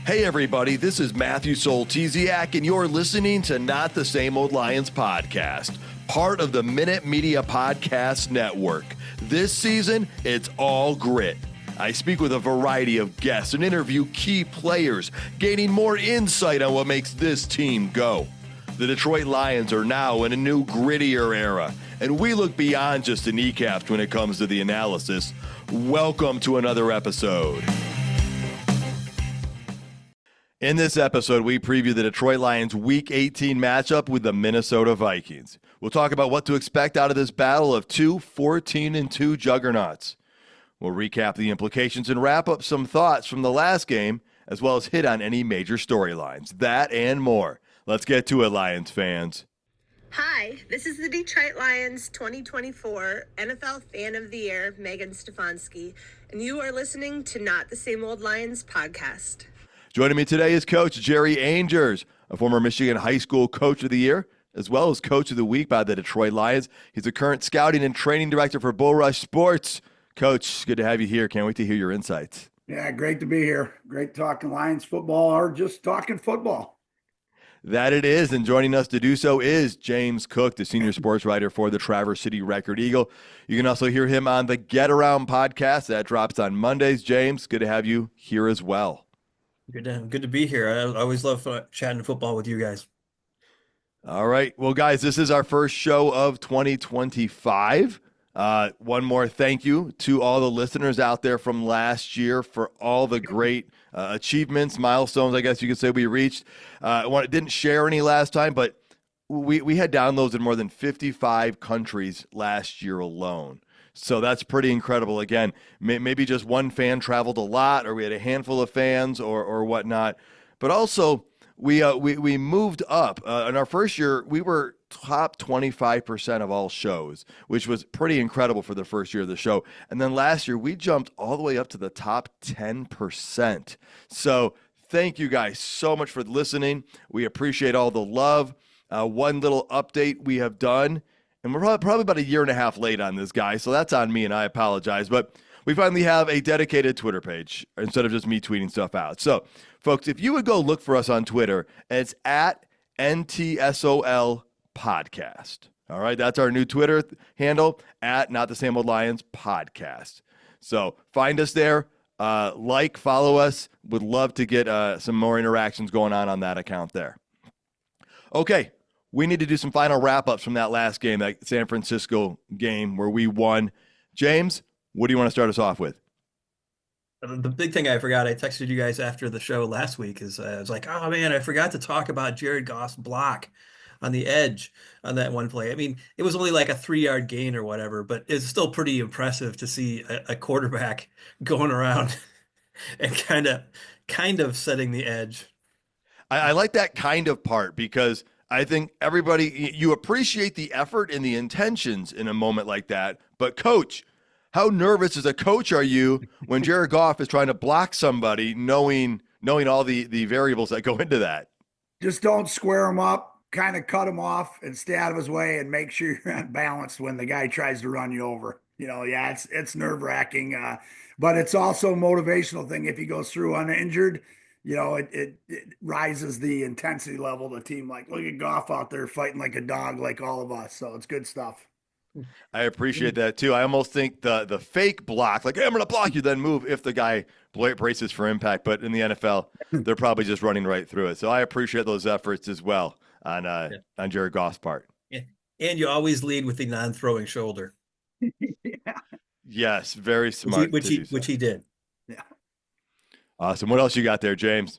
Hey everybody, this is Matthew Soltiziak, and you're listening to Not the Same Old Lions podcast, part of the Minute Media Podcast Network. This season, it's all grit. I speak with a variety of guests and interview key players, gaining more insight on what makes this team go. The Detroit Lions are now in a new, grittier era, and we look beyond just the kneecaps when it comes to the analysis. Welcome to another episode. In this episode, we preview the Detroit Lions Week 18 matchup with the Minnesota Vikings. We'll talk about what to expect out of this battle of two 14-2 juggernauts. We'll recap the implications and wrap up some thoughts from the last game, as well as hit on any major storylines. That and more. Let's get to it, Lions fans. Hi, this is the Detroit Lions 2024 NFL Fan of the Year, Megan Stefanski, and you are listening to Not the Same Old Lions podcast. Joining me today is Coach Jerry Angers, a former Michigan High School Coach of the Year, as well as Coach of the Week by the Detroit Lions. He's the current scouting and training director for Bull Rush Sports. Coach, good to have you here. Can't wait to hear your insights. Yeah, great to be here. Great talking Lions football or just talking football. That it is, and joining us to do so is James Cook, the senior sports writer for the Traverse City Record Eagle. You can also hear him on the Get Around podcast that drops on Mondays. James, good to have you here as well. Good to be here. I always love chatting football with you guys. All right. Well, guys, this is our first show of 2025. One more thank you to all the listeners out there from last year for all the great achievements, milestones, I guess you could say we reached. Didn't share any last time, but we had downloads in more than 55 countries last year alone. So that's pretty incredible. Again, maybe just one fan traveled a lot, or we had a handful of fans or whatnot. But also, we moved up. In our first year, we were top 25% of all shows, which was pretty incredible for the first year of the show. And then last year, we jumped all the way up to the top 10%. So thank you guys so much for listening. We appreciate all the love. One little update we have done. And we're probably about a year and a half late on this, guy, so that's on me, and I apologize. But we finally have a dedicated Twitter page instead of just me tweeting stuff out. So, folks, if you would go look for us on Twitter, and it's at NTSOL Podcast. All right, that's our new Twitter handle, at Not the Same Old Lions Podcast. So find us there, follow us. Would love to get some more interactions going on that account there. Okay. We need to do some final wrap-ups from that last game, that San Francisco game where we won. James, what do you want to start us off with? The big thing I forgot, I texted you guys after the show last week, is I was like, oh, man, I forgot to talk about Jared Goff's block on the edge on that one play. I mean, it was only like a 3-yard gain or whatever, but it's still pretty impressive to see a quarterback going around and kind of setting the edge. I like that kind of part because I think everybody, you appreciate the effort and the intentions in a moment like that. But, Coach, how nervous as a coach are you when Jared Goff is trying to block somebody, knowing all the variables that go into that? Just don't square him up, kind of cut him off and stay out of his way and make sure you're unbalanced when the guy tries to run you over. Yeah, it's nerve-wracking, but it's also a motivational thing. If he goes through uninjured, it rises the intensity level of the team. Like, look at Goff out there fighting like a dog, like all of us. So it's good stuff. I appreciate that too. I almost think the fake block, like, hey, I'm going to block you, then move if the guy braces for impact. But in the NFL, they're probably just running right through it. So I appreciate those efforts as well on Jared Goff's part. Yeah. And you always lead with the non-throwing shoulder. Yeah. Yes, very smart. Which he did. Yeah. Awesome. What else you got there, James?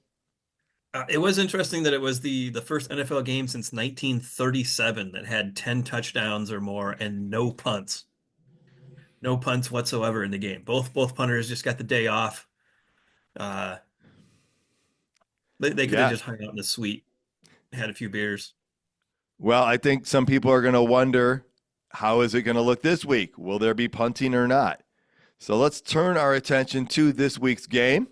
It was interesting that it was the first NFL game since 1937 that had 10 touchdowns or more and no punts. No punts whatsoever in the game. Both punters just got the day off. They could have just hung out in the suite, had a few beers. Well, I think some people are going to wonder, how is it going to look this week? Will there be punting or not? So let's turn our attention to this week's game.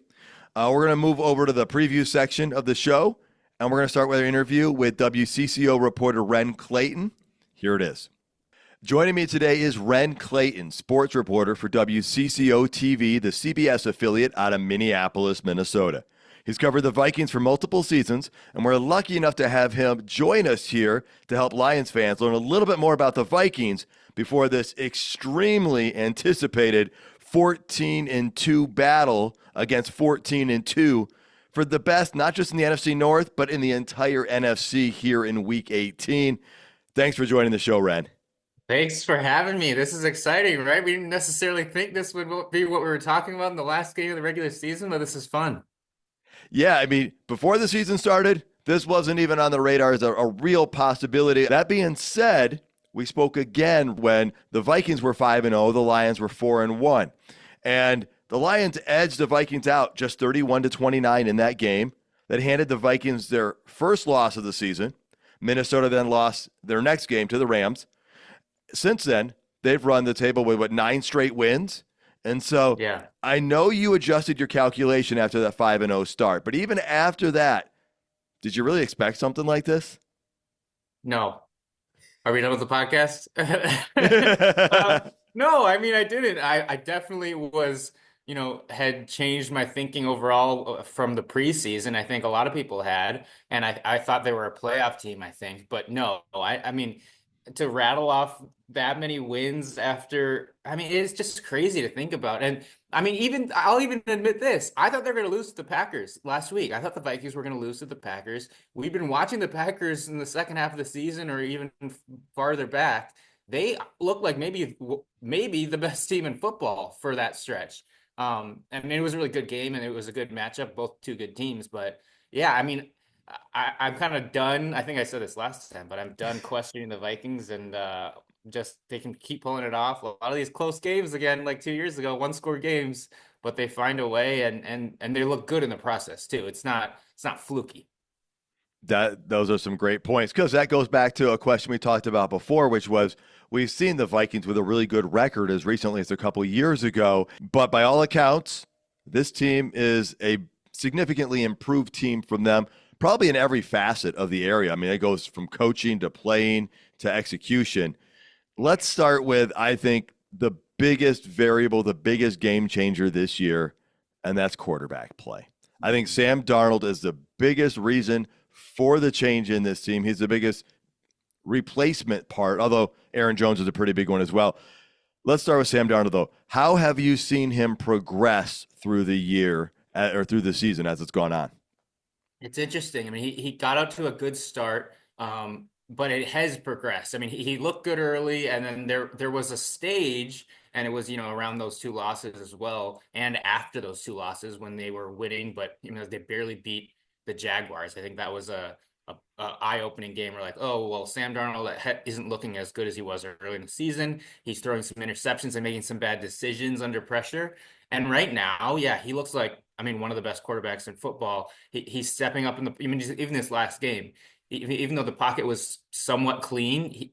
We're going to move over to the preview section of the show, and we're going to start with our interview with WCCO reporter Ren Clayton. Here it is. Joining me today is Ren Clayton, sports reporter for WCCO TV, the CBS affiliate out of Minneapolis, Minnesota. He's covered the Vikings for multiple seasons, and we're lucky enough to have him join us here to help Lions fans learn a little bit more about the Vikings before this extremely anticipated 14-2 battle against 14-2 for the best, not just in the NFC North, but in the entire NFC here in Week 18. Thanks for joining the show, Ren. Thanks for having me. This is exciting, right? We didn't necessarily think this would be what we were talking about in the last game of the regular season, but this is fun. Yeah, I mean, before the season started, this wasn't even on the radar as a real possibility. That being said, we spoke again when the Vikings were 5-0, the Lions were 4-1. And the Lions edged the Vikings out just 31-29 in that game. That handed the Vikings their first loss of the season. Minnesota then lost their next game to the Rams. Since then, they've run the table with, 9 straight wins? And so Yeah. I know you adjusted your calculation after that 5-0 start, but even after that, did you really expect something like this? No. Are we done with the podcast? No, I mean, I didn't. I definitely was, had changed my thinking overall from the preseason. I think a lot of people had, and I thought they were a playoff team, I think. But no, I mean, to rattle off that many wins after, I mean, it's just crazy to think about. And I mean, I'll even admit this. I thought they were going to lose to the Packers last week. I thought the Vikings were going to lose to the Packers. We've been watching the Packers in the second half of the season or even farther back. They look like maybe the best team in football for that stretch. I mean, it was a really good game and it was a good matchup, both two good teams. But yeah, I mean, I'm kind of done. I think I said this last time, but I'm done questioning the Vikings and just they can keep pulling it off. A lot of these close games again, like 2 years ago, one-score games, but they find a way and they look good in the process too. It's not fluky. Those are some great points, because that goes back to a question we talked about before, which was we've seen the Vikings with a really good record as recently as a couple years ago, but by all accounts, this team is a significantly improved team from them, probably in every facet of the area. I mean, it goes from coaching to playing to execution. Let's start with, I think, the biggest variable, the biggest game changer this year, and that's quarterback play. I think Sam Darnold is the biggest reason for the change in this team. He's the biggest replacement part, although Aaron Jones is a pretty big one as well. Let's start with Sam Darnold, though. How have you seen him progress through the year or through the season as it's gone on? It's interesting. I mean, he got out to a good start, but it has progressed. I mean, he looked good early, and then there was a stage, and it was, around those 2 losses as well, and after those 2 losses when they were winning, but they barely beat the Jaguars. I think that was a eye-opening game. We're like, oh, well, Sam Darnold isn't looking as good as he was early in the season. He's throwing some interceptions and making some bad decisions under pressure. And right now, yeah, he looks like, I mean, one of the best quarterbacks in football. He's stepping up even this last game. Even though the pocket was somewhat clean,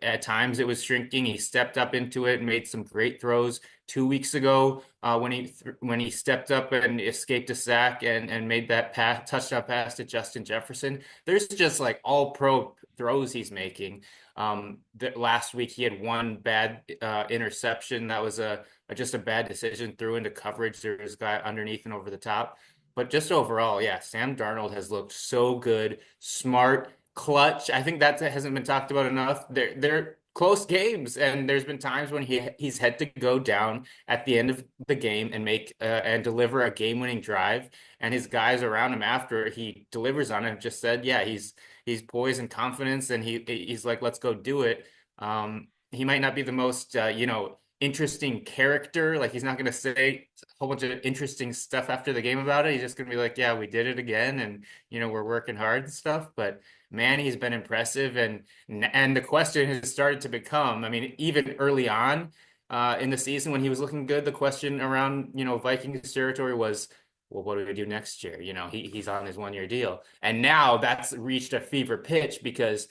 at times it was shrinking. He stepped up into it and made some great throws 2 weeks ago when he stepped up and escaped a sack and made that touchdown pass to Justin Jefferson. There's just like all pro throws he's making. Last week he had one bad interception. That was just a bad decision, threw into coverage. There was a guy underneath and over the top. But just overall, yeah, Sam Darnold has looked so good, smart, clutch. I think that hasn't been talked about enough. They're close games, and there's been times when he's had to go down at the end of the game and make and deliver a game-winning drive. And his guys around him after he delivers on it just said, yeah, he's poised and confidence, and he's like, let's go do it. He might not be the most interesting character. Like, he's not going to say a whole bunch of interesting stuff after the game about it. He's just going to be like, yeah, we did it again. And, we're working hard and stuff. But man, he's been impressive. And the question has started to become, I mean, even early on in the season when he was looking good, the question around, Vikings territory was, well, what do we do next year? He's on his 1-year deal. And now that's reached a fever pitch because,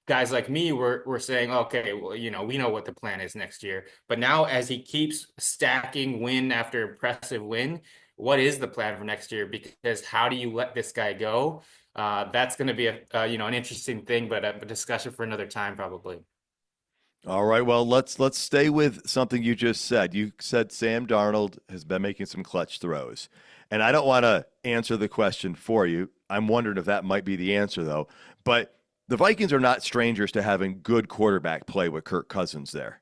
guys like me were saying, okay, well, we know what the plan is next year. But now as he keeps stacking win after impressive win, what is the plan for next year? Because how do you let this guy go? That's going to be an interesting thing, but a discussion for another time, probably. All right. Well, let's stay with something you just said. You said Sam Darnold has been making some clutch throws. And I don't want to answer the question for you. I'm wondering if that might be the answer though. But the Vikings are not strangers to having good quarterback play with Kirk Cousins there.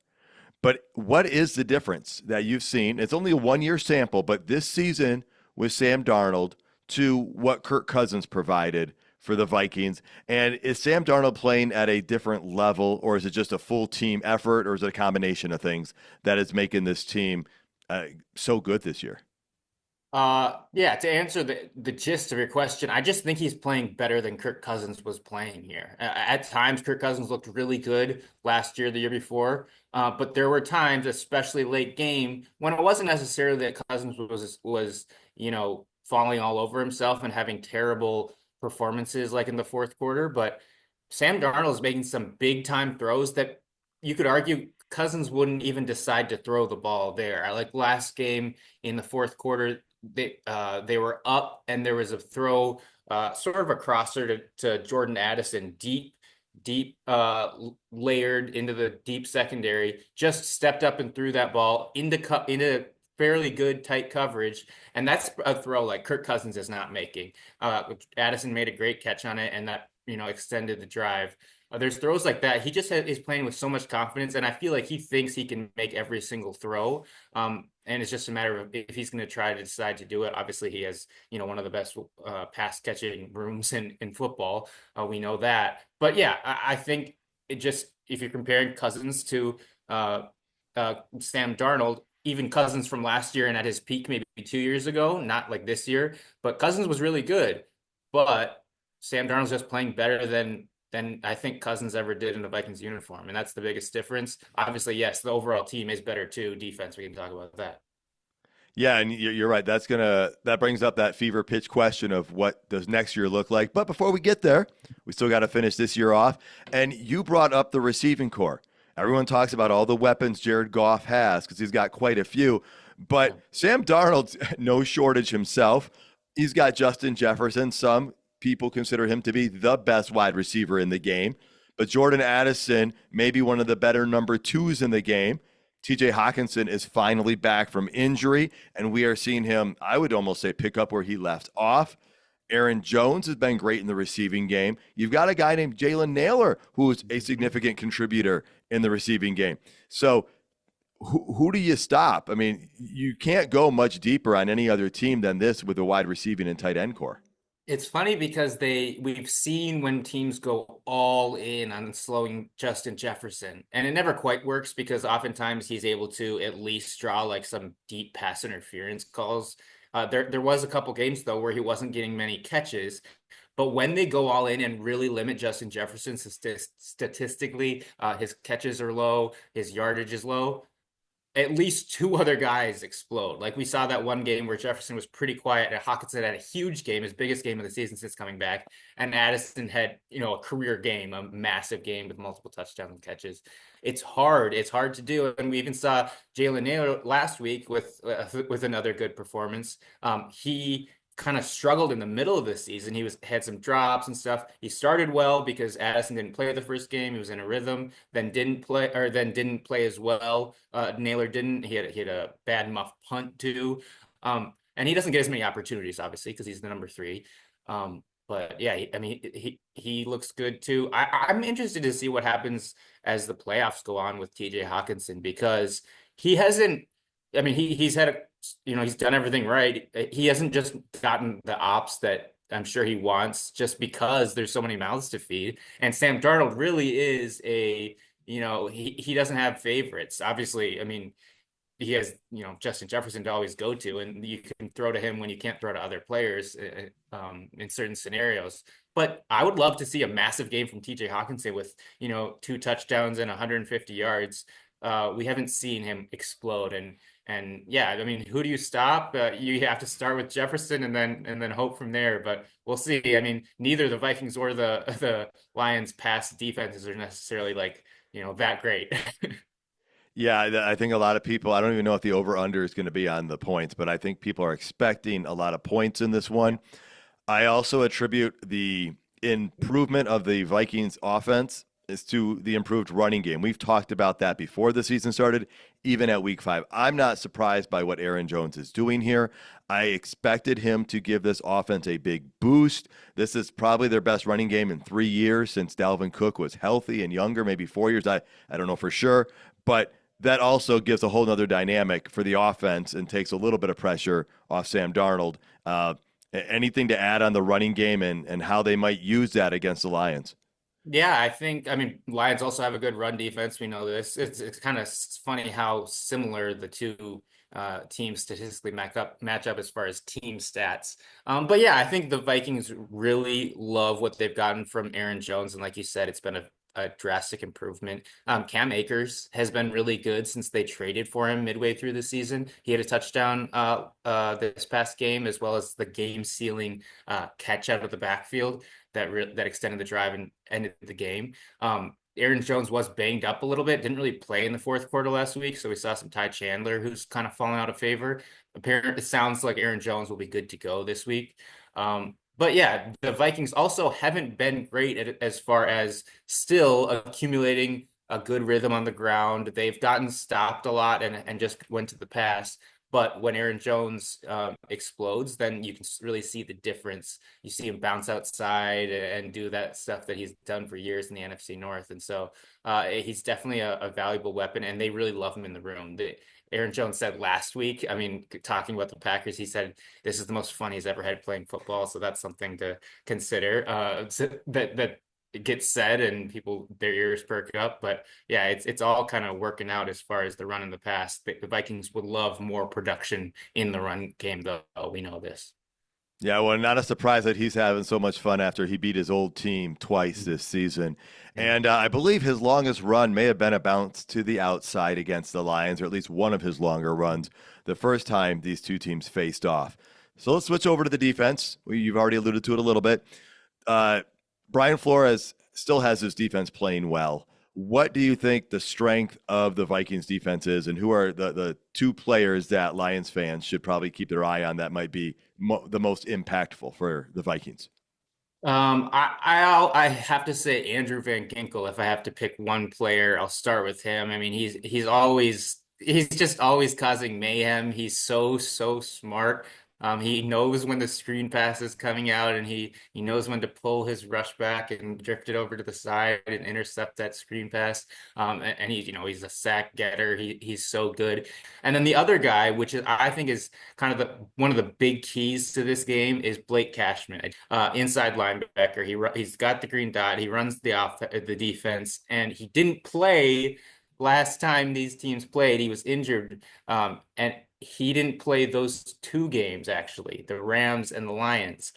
But what is the difference that you've seen? It's only a 1 year sample, but this season with Sam Darnold to what Kirk Cousins provided for the Vikings. And is Sam Darnold playing at a different level, or is it just a full team effort, or is it a combination of things that is making this team so good this year? Yeah, to answer the gist of your question, I just think he's playing better than Kirk Cousins was playing here. At times, Kirk Cousins looked really good last year, the year before, but there were times, especially late game, when it wasn't necessarily that Cousins was falling all over himself and having terrible performances like in the fourth quarter, but Sam Darnold is making some big time throws that you could argue Cousins wouldn't even decide to throw the ball there. I like last game in the fourth quarter they were up and there was a throw sort of a crosser to Jordan Addison deep layered into the deep secondary, just stepped up and threw that ball into fairly good tight coverage, and that's a throw like Kirk Cousins is not making. Addison made a great catch on it, and that extended the drive. There's throws like that. He just is playing with so much confidence, and I feel like he thinks he can make every single throw. And it's just a matter of if he's going to try to decide to do it. Obviously, he has one of the best pass catching rooms in football. We know that. But yeah, I think it just if you're comparing Cousins to Sam Darnold, even Cousins from last year and at his peak maybe 2 years ago, not like this year, but Cousins was really good. But Sam Darnold's just playing better than I think Cousins ever did in the Vikings uniform. And that's the biggest difference. Obviously, yes, the overall team is better too. Defense, we can talk about that. Yeah, and you're right. That brings up that fever pitch question of what does next year look like. But before we get there, we still got to finish this year off. And you brought up the receiving core. Everyone talks about all the weapons Jared Goff has because he's got quite a few. But Sam Darnold's no shortage himself. He's got Justin Jefferson. Some people consider him to be the best wide receiver in the game. But Jordan Addison may be one of the better number twos in the game. TJ Hawkinson is finally back from injury, and we are seeing him, I would almost say, pick up where he left off. Aaron Jones has been great in the receiving game. You've got a guy named Jalen Nailor, who's a significant contributor in the receiving game. So who do you stop? I mean, you can't go much deeper on any other team than this with a wide receiving and tight end core. It's funny because we've seen when teams go all in on slowing Justin Jefferson, and it never quite works because oftentimes he's able to at least draw like some deep pass interference calls. There was a couple games though where he wasn't getting many catches, but when they go all in and really limit Justin Jefferson statistically, his catches are low, his yardage is low. At least two other guys explode. Like we saw that one game where Jefferson was pretty quiet and Hawkinson had a huge game, his biggest game of the season since coming back. And Addison had, a career game, a massive game with multiple touchdowns and catches. It's hard to do. And we even saw Jalen Nailor last week with another good performance. He kind of struggled in the middle of the season. He had some drops and stuff. He started well because Addison didn't play the first game. He was in a rhythm, then didn't play as well. Naylor didn't. He had a bad muff punt too. And he doesn't get as many opportunities, obviously, because he's the number 3. But yeah, he looks good too. I'm interested to see what happens as the playoffs go on with TJ Hawkinson because he hasn't. I mean, he's had he's done everything right. He hasn't just gotten the ops that I'm sure he wants just because there's so many mouths to feed. And Sam Darnold really is he doesn't have favorites. Obviously, I mean, he has, Justin Jefferson to always go to, and you can throw to him when you can't throw to other players in certain scenarios. But I would love to see a massive game from TJ Hawkinson with, 2 touchdowns and 150 yards. We haven't seen him explode. And yeah, I mean, who do you stop? You have to start with Jefferson and then hope from there. But we'll see. I mean, neither the Vikings or the Lions pass defenses are necessarily like, that great. Yeah, I think a lot of people, I don't even know if the over-under is going to be on the points, but I think people are expecting a lot of points in this one. I also attribute the improvement of the Vikings offense is to the improved running game. We've talked about that before the season started, even at week 5. I'm not surprised by what Aaron Jones is doing here. I expected him to give this offense a big boost. This is probably their best running game in 3 years since Dalvin Cook was healthy and younger, maybe 4 years. I don't know for sure, but that also gives a whole nother dynamic for the offense and takes a little bit of pressure off Sam Darnold. Anything to add on the running game and how they might use that against the Lions? Yeah, I mean, Lions also have a good run defense. We know this. It's kind of funny how similar the two teams statistically match up as far as team stats. But yeah, I think the Vikings really love what they've gotten from Aaron Jones, and like you said, it's been a drastic improvement. Cam Akers has been really good since they traded for him midway through the season. He had a touchdown this past game, as well as the game-sealing catch out of the backfield that extended the drive and ended the game. Aaron Jones was banged up a little bit, didn't really play in the fourth quarter last week, so we saw some Ty Chandler who's kind of fallen out of favor. Apparently, it sounds like Aaron Jones will be good to go this week. But yeah, the Vikings also haven't been great as far as still accumulating a good rhythm on the ground. They've gotten stopped a lot and just went to the pass. But when Aaron Jones explodes, then you can really see the difference. You see him bounce outside and do that stuff that he's done for years in the NFC North. And so he's definitely a valuable weapon, and they really love him in the room. Aaron Jones said last week, I mean, talking about the Packers, he said this is the most fun he's ever had playing football. So that's something to consider. That it gets said and people their ears perk up. But yeah, it's all kind of working out as far as the run in the pass. The Vikings would love more production in the run game, though. We know this. Yeah, well, not a surprise that he's having so much fun after he beat his old team twice this season. And I believe his longest run may have been a bounce to the outside against the Lions, or at least one of his longer runs, the first time these two teams faced off. So let's switch over to the defense. You've already alluded to it a little bit. Brian Flores still has his defense playing well. What do you think the strength of the Vikings defense is, and who are the two players that Lions fans should probably keep their eye on that might be the most impactful for the Vikings? I have to say Andrew Van Ginkel. If I have to pick one player, I'll start with him. I mean, he's just always causing mayhem. He's so smart. He knows when the screen pass is coming out, and he knows when to pull his rush back and drift it over to the side and intercept that screen pass. And he's a sack getter. He's so good. And then the other guy, which I think is kind of one of the big keys to this game, is Blake Cashman, inside linebacker. He's got the green dot. He runs the defense, and he didn't play last time these teams played. He was injured, and he didn't play those two games, actually, the Rams and the Lions.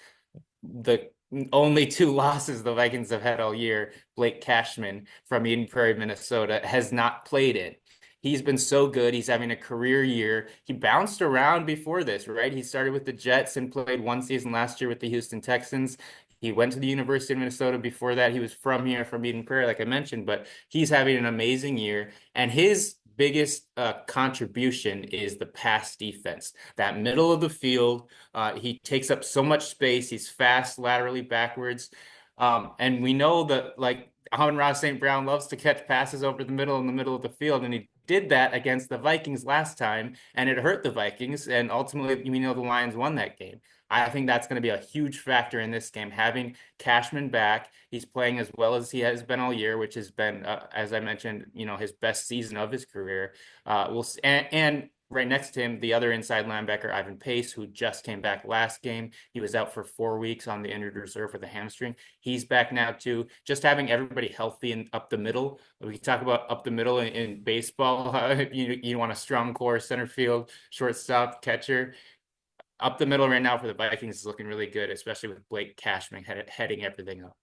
The only two losses the Vikings have had all year, Blake Cashman from Eden Prairie, Minnesota, has not played it. He's been so good. He's having a career year. He bounced around before this, right? He started with the Jets and played one season last year with the Houston Texans. He went to the University of Minnesota. Before that, he was from here, from Eden Prairie, like I mentioned, but he's having an amazing year. And his biggest contribution is the pass defense. That middle of the field, he takes up so much space. He's fast laterally backwards. And we know that, like, Amon-Ra St. Brown loves to catch passes over the middle in the middle of the field, and he did that against the Vikings last time, and it hurt the Vikings, and ultimately, we know the Lions won that game. I think that's going to be a huge factor in this game, having Cashman back. He's playing as well as he has been all year, which has been, as I mentioned, his best season of his career. And right next to him, the other inside linebacker, Ivan Pace, who just came back last game. He was out for 4 weeks on the injured reserve with a hamstring. He's back now too. Just having everybody healthy and up the middle. We can talk about up the middle in baseball. You want a strong core, center field, shortstop, catcher. Up the middle right now for the Vikings is looking really good, especially with Blake Cashman heading everything up.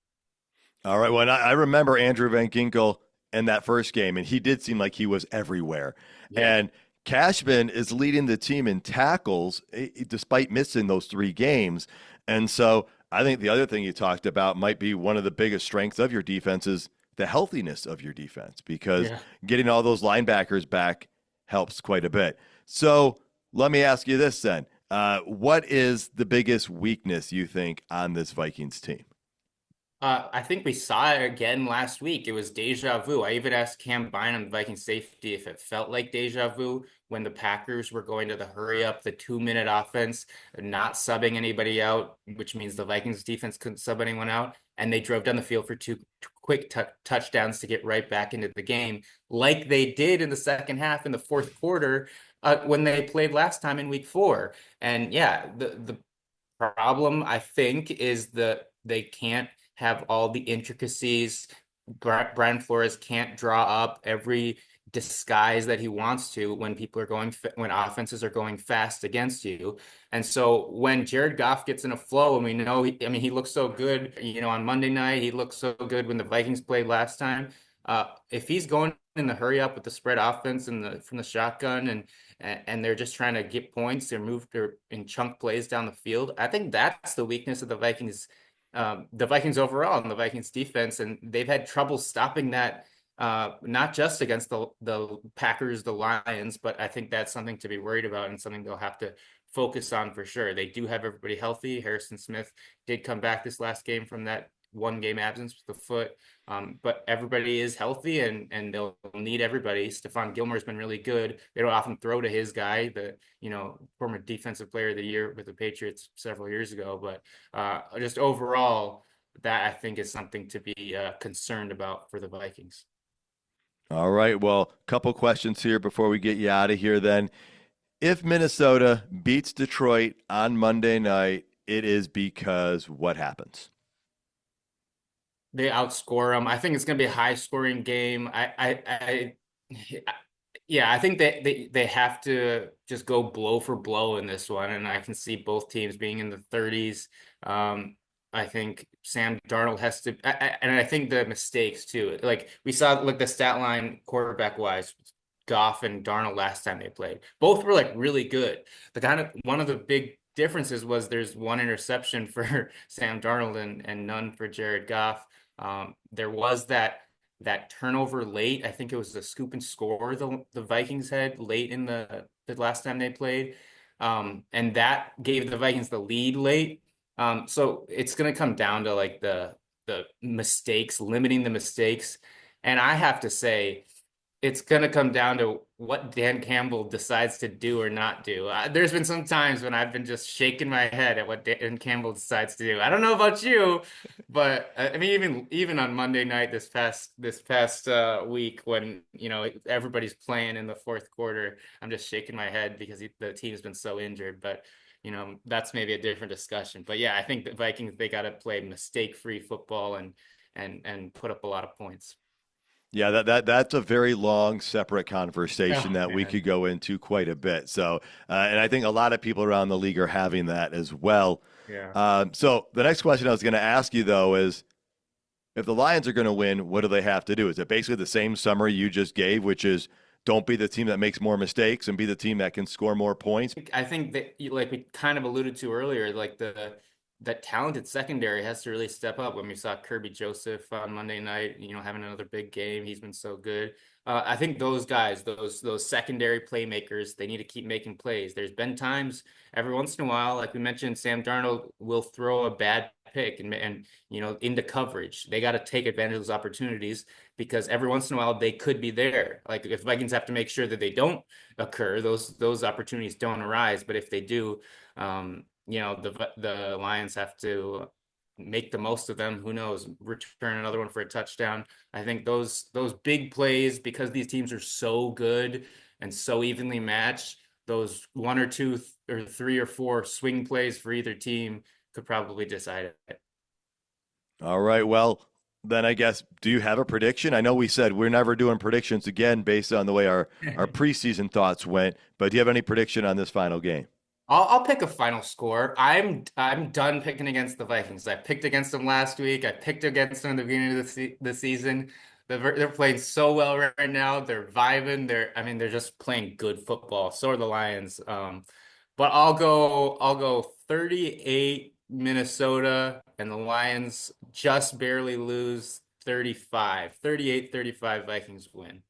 All right. Well, I remember Andrew Van Ginkel in that first game, and he did seem like he was everywhere. Yeah. And Cashman is leading the team in tackles despite missing those 3 games. And so I think the other thing you talked about might be one of the biggest strengths of your defense is the healthiness of your defense, because getting all those linebackers back helps quite a bit. So let me ask you this then. What is the biggest weakness you think on this Vikings team? I think we saw it again last week. It was deja vu. I even asked Cam Bynum, the Viking safety, if it felt like deja vu when the Packers were going to the hurry up, the 2-minute offense, not subbing anybody out, which means the Vikings defense couldn't sub anyone out, and they drove down the field for two quick touchdowns to get right back into the game, like they did in the second half in the fourth quarter when they played last time in week 4. And yeah, the problem I think is that they can't have all the intricacies. Brian Flores can't draw up every disguise that he wants to when when offenses are going fast against you. And so when Jared Goff gets in a flow, and we know, he looked so good, on Monday night, he looked so good when the Vikings played last time. If he's going in the hurry up with the spread offense and from the shotgun and they're just trying to get points, they're in chunk plays down the field, I think that's the weakness of the Vikings overall and the Vikings defense, and they've had trouble stopping that, not just against the Packers, the Lions, but I think that's something to be worried about and something they'll have to focus on for sure. They do have everybody healthy. Harrison Smith did come back this last game from that 1-game absence with the foot, but everybody is healthy and they'll need everybody. Stephon Gilmore's been really good. They don't often throw to his guy, the former defensive player of the year with the Patriots several years ago, but just overall, that I think is something to be concerned about for the Vikings. All right. Well, a couple questions here before we get you out of here then. If Minnesota beats Detroit on Monday night, it is because what happens? They outscore them. I think it's going to be a high-scoring game. Yeah, I think they have to just go blow for blow in this one, and I can see both teams being in the 30s. I think Sam Darnold has to, and I think the mistakes too. Like we saw, like the stat line quarterback-wise, Goff and Darnold last time they played, both were like really good. One of the big differences was there's one interception for Sam Darnold and none for Jared Goff. There was that turnover late. I think it was the scoop and score the Vikings had late in the last time they played. And that gave the Vikings the lead late. So it's going to come down to like the mistakes, limiting the mistakes. And I have to say, it's going to come down to what Dan Campbell decides to do or not do. There's been some times when I've been just shaking my head at what Dan Campbell decides to do. I don't know about you, but I mean, even on Monday night this past week when everybody's playing in the fourth quarter, I'm just shaking my head because the team's been so injured. But that's maybe a different discussion. But yeah, I think the Vikings, they got to play mistake-free football and put up a lot of points. Yeah, that's a very long, separate conversation that we man. could go into quite a bit. So, and I think a lot of people around the league are having that as well. Yeah. So the next question I was going to ask you, though, is if the Lions are going to win, what do they have to do? Is it basically the same summary you just gave, which is don't be the team that makes more mistakes and be the team that can score more points? I think that, like we kind of alluded to earlier, like that talented secondary has to really step up. When we saw Kirby Joseph on Monday night, having another big game, he's been so good. I think those guys, those secondary playmakers, they need to keep making plays. There's been times every once in a while, like we mentioned, Sam Darnold will throw a bad pick and into coverage. They got to take advantage of those opportunities because every once in a while they could be there. Like if Vikings have to make sure that they don't occur, those opportunities don't arise. But if they do, the Lions have to make the most of them. Who knows? Return another one for a touchdown. I think those big plays, because these teams are so good and so evenly matched, those 1 or 2 or 3 or 4 swing plays for either team could probably decide it. All right. Well, then I guess, do you have a prediction? I know we said we're never doing predictions again based on the way our preseason thoughts went, but do you have any prediction on this final game? I'll pick a final score. I'm done picking against the Vikings. I picked against them last week. I picked against them at the beginning of the season. They're playing so well right now. They're vibing. They're just playing good football. So are the Lions. But I'll go 38 Minnesota, and the Lions just barely lose 35. 38-35 Vikings win.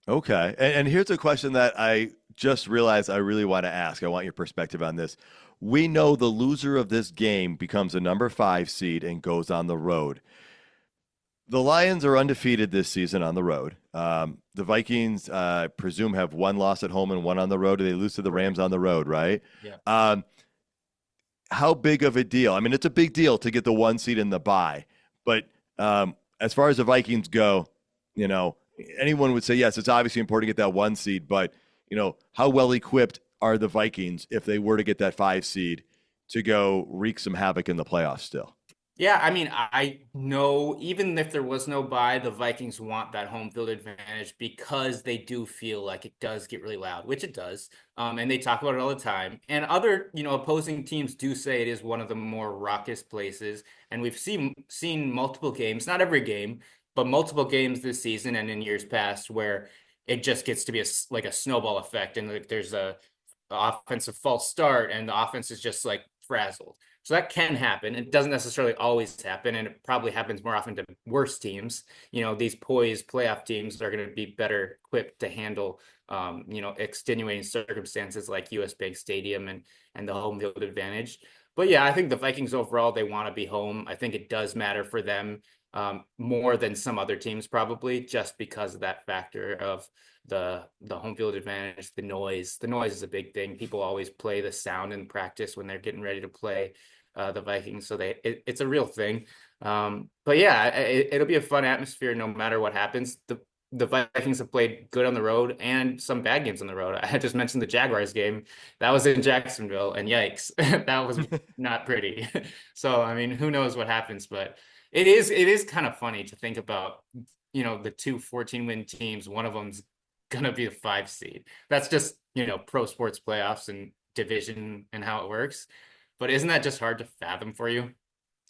Okay. And here's a question that I just realized I really want to ask. I want your perspective on this. We know the loser of this game becomes a number 5 seed and goes on the road. The Lions are undefeated this season on the road. The Vikings, presume, have one loss at home and one on the road. They lose to the Rams on the road, right? Yeah. How big of a deal? I mean, it's a big deal to get the one seed in the bye, but as far as the Vikings go, anyone would say yes, it's obviously important to get that one seed, but how well equipped are the Vikings if they were to get that 5 seed to go wreak some havoc in the playoffs still? Yeah, I mean, I know even if there was no bye, the Vikings want that home field advantage because they do feel like it does get really loud, which it does. And they talk about it all the time. And other, opposing teams do say it is one of the more raucous places. And we've seen multiple games, not every game, but multiple games this season and in years past where it just gets to be like a snowball effect, and like there's a offensive false start, and the offense is just like frazzled. So that can happen. It doesn't necessarily always happen, and it probably happens more often to worse teams. These poised playoff teams are going to be better equipped to handle, extenuating circumstances like US Bank Stadium and the home field advantage. But yeah, I think the Vikings overall, they want to be home. I think it does matter for them more than some other teams probably, just because of that factor of the home field advantage, the noise. The noise is a big thing. People always play the sound in practice when they're getting ready to play the Vikings, so it's a real thing. But yeah, it'll be a fun atmosphere no matter what happens. The Vikings have played good on the road and some bad games on the road. I just mentioned the Jaguars game. That was in Jacksonville, and yikes, that was not pretty. So, I mean, who knows what happens, but it is kind of funny to think about, the 2 14-win teams, one of them's going to be the 5 seed. That's just, pro sports playoffs and division and how it works. But isn't that just hard to fathom for you?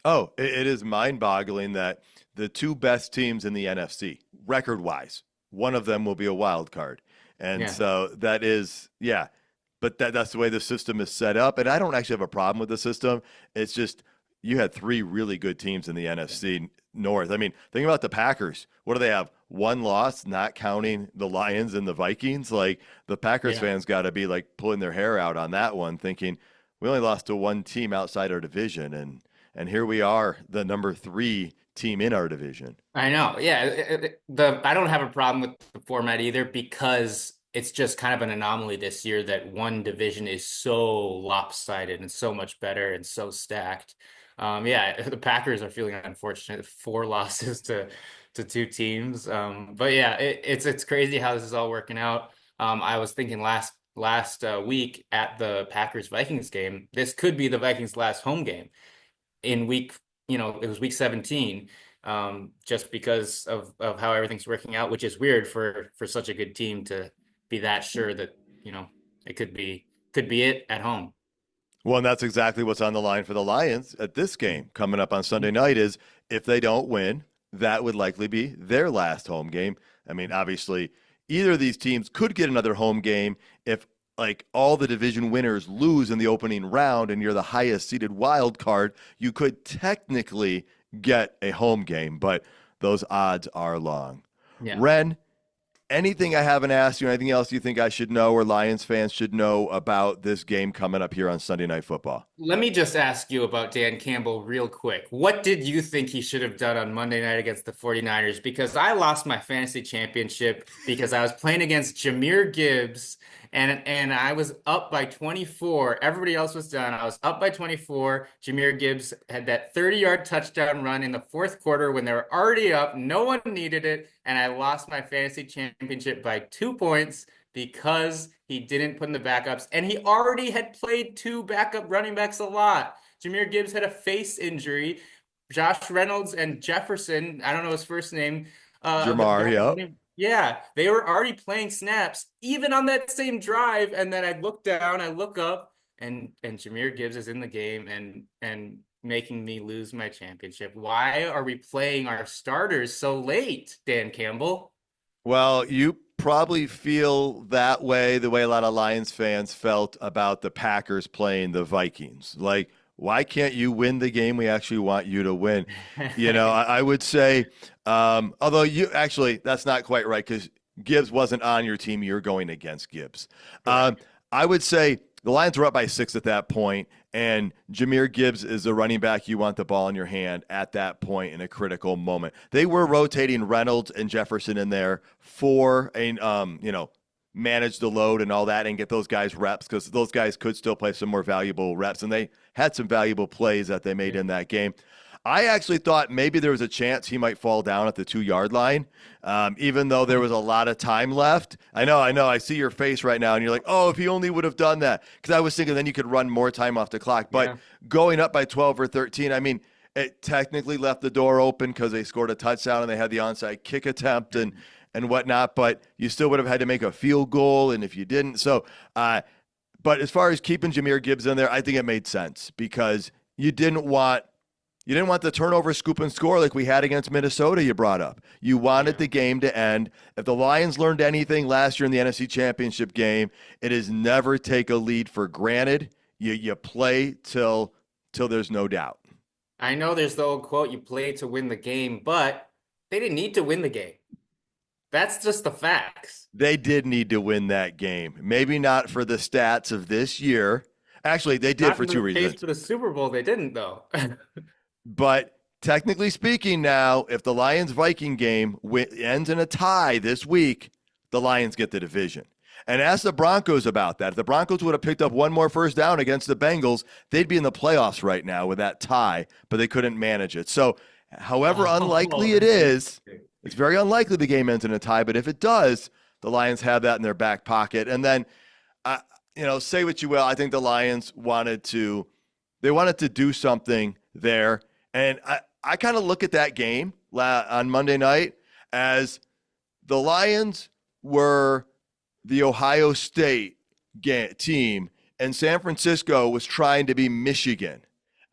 Oh, it is mind-boggling that the 2 best teams in the NFC, record-wise, one of them will be a wild card. And so that is, but that's the way the system is set up. And I don't actually have a problem with the system. It's just you had 3 really good teams in the NFC North. I mean, think about the Packers. What do they have? 1 loss, not counting the Lions and the Vikings. Like, the Packers fans got to be like pulling their hair out on that one, thinking we only lost to 1 team outside our division, and here we are, the number 3 team in our division. I know. Yeah. I don't have a problem with the format either, because it's just kind of an anomaly this year that one division is so lopsided and so much better and so stacked. The Packers are feeling unfortunate, 4 losses to 2 teams. But yeah, it's crazy how this is all working out. I was thinking last week at the Packers Vikings game, this could be the Vikings' last home game in week, it was week 17, just because of how everything's working out, which is weird for such a good team to be that sure that, it could be it at home. Well, and that's exactly what's on the line for the Lions at this game coming up on Sunday night. Is if they don't win, that would likely be their last home game. I mean, obviously, either of these teams could get another home game if, like, all the division winners lose in the opening round and you're the highest seeded wild card. You could technically get a home game, but those odds are long. Yeah. Ren, anything I haven't asked you, anything else you think I should know or Lions fans should know about this game coming up here on Sunday Night Football? Let me just ask you about Dan Campbell real quick. What did you think he should have done on Monday night against the 49ers? Because I lost my fantasy championship because I was playing against Jahmyr Gibbs, and I was up by 24. Everybody else was done. I was up by 24. Jahmyr Gibbs had that 30-yard touchdown run in the 4th quarter when they were already up. No one needed it, and I lost my fantasy championship by 2 points because he didn't put in the backups, and he already had played 2 backup running backs a lot. Jahmyr Gibbs had a face injury. Josh Reynolds and Jefferson, I don't know his first name. Jamar, yep. Yeah, they were already playing snaps, even on that same drive. And then I look down, I look up, and Jahmyr Gibbs is in the game and making me lose my championship. Why are we playing our starters so late, Dan Campbell? Well, you probably feel that way, the way a lot of Lions fans felt about the Packers playing the Vikings. Like, why can't you win the game we actually want you to win? I would say, although that's not quite right because Gibbs wasn't on your team. You're going against Gibbs. I would say the Lions were up by 6 at that point, and Jahmyr Gibbs is the running back you want the ball in your hand at that point in a critical moment. They were rotating Reynolds and Jefferson in there for a, manage the load and all that and get those guys reps, because those guys could still play some more valuable reps, and they had some valuable plays that they made in that game. I actually thought maybe there was a chance he might fall down at the 2-yard line, even though there was a lot of time left. I know. I see your face right now, and you're like, oh, if he only would have done that. Because I was thinking then you could run more time off the clock. But going up by 12 or 13, I mean, it technically left the door open because they scored a touchdown and they had the onside kick attempt and whatnot. But you still would have had to make a field goal, and if you didn't. So, but as far as keeping Jahmyr Gibbs in there, I think it made sense because you didn't want the turnover, scoop, and score like we had against Minnesota you brought up. You wanted the game to end. If the Lions learned anything last year in the NFC Championship game, it is never take a lead for granted. You play till there's no doubt. I know there's the old quote, you play to win the game, but they didn't need to win the game. That's just the facts. They did need to win that game. Maybe not for the stats of this year. Actually, they did for two reasons. In the case for the Super Bowl, they didn't, though. But technically speaking now, if the Lions-Viking game ends in a tie this week, the Lions get the division. And ask the Broncos about that. If the Broncos would have picked up one more first down against the Bengals, they'd be in the playoffs right now with that tie, but they couldn't manage it. So however unlikely it is, it's very unlikely the game ends in a tie, but if it does, the Lions have that in their back pocket. And then, say what you will, I think the Lions wanted to do something there. And I kind of look at that game on Monday night as the Lions were the Ohio State team, and San Francisco was trying to be Michigan.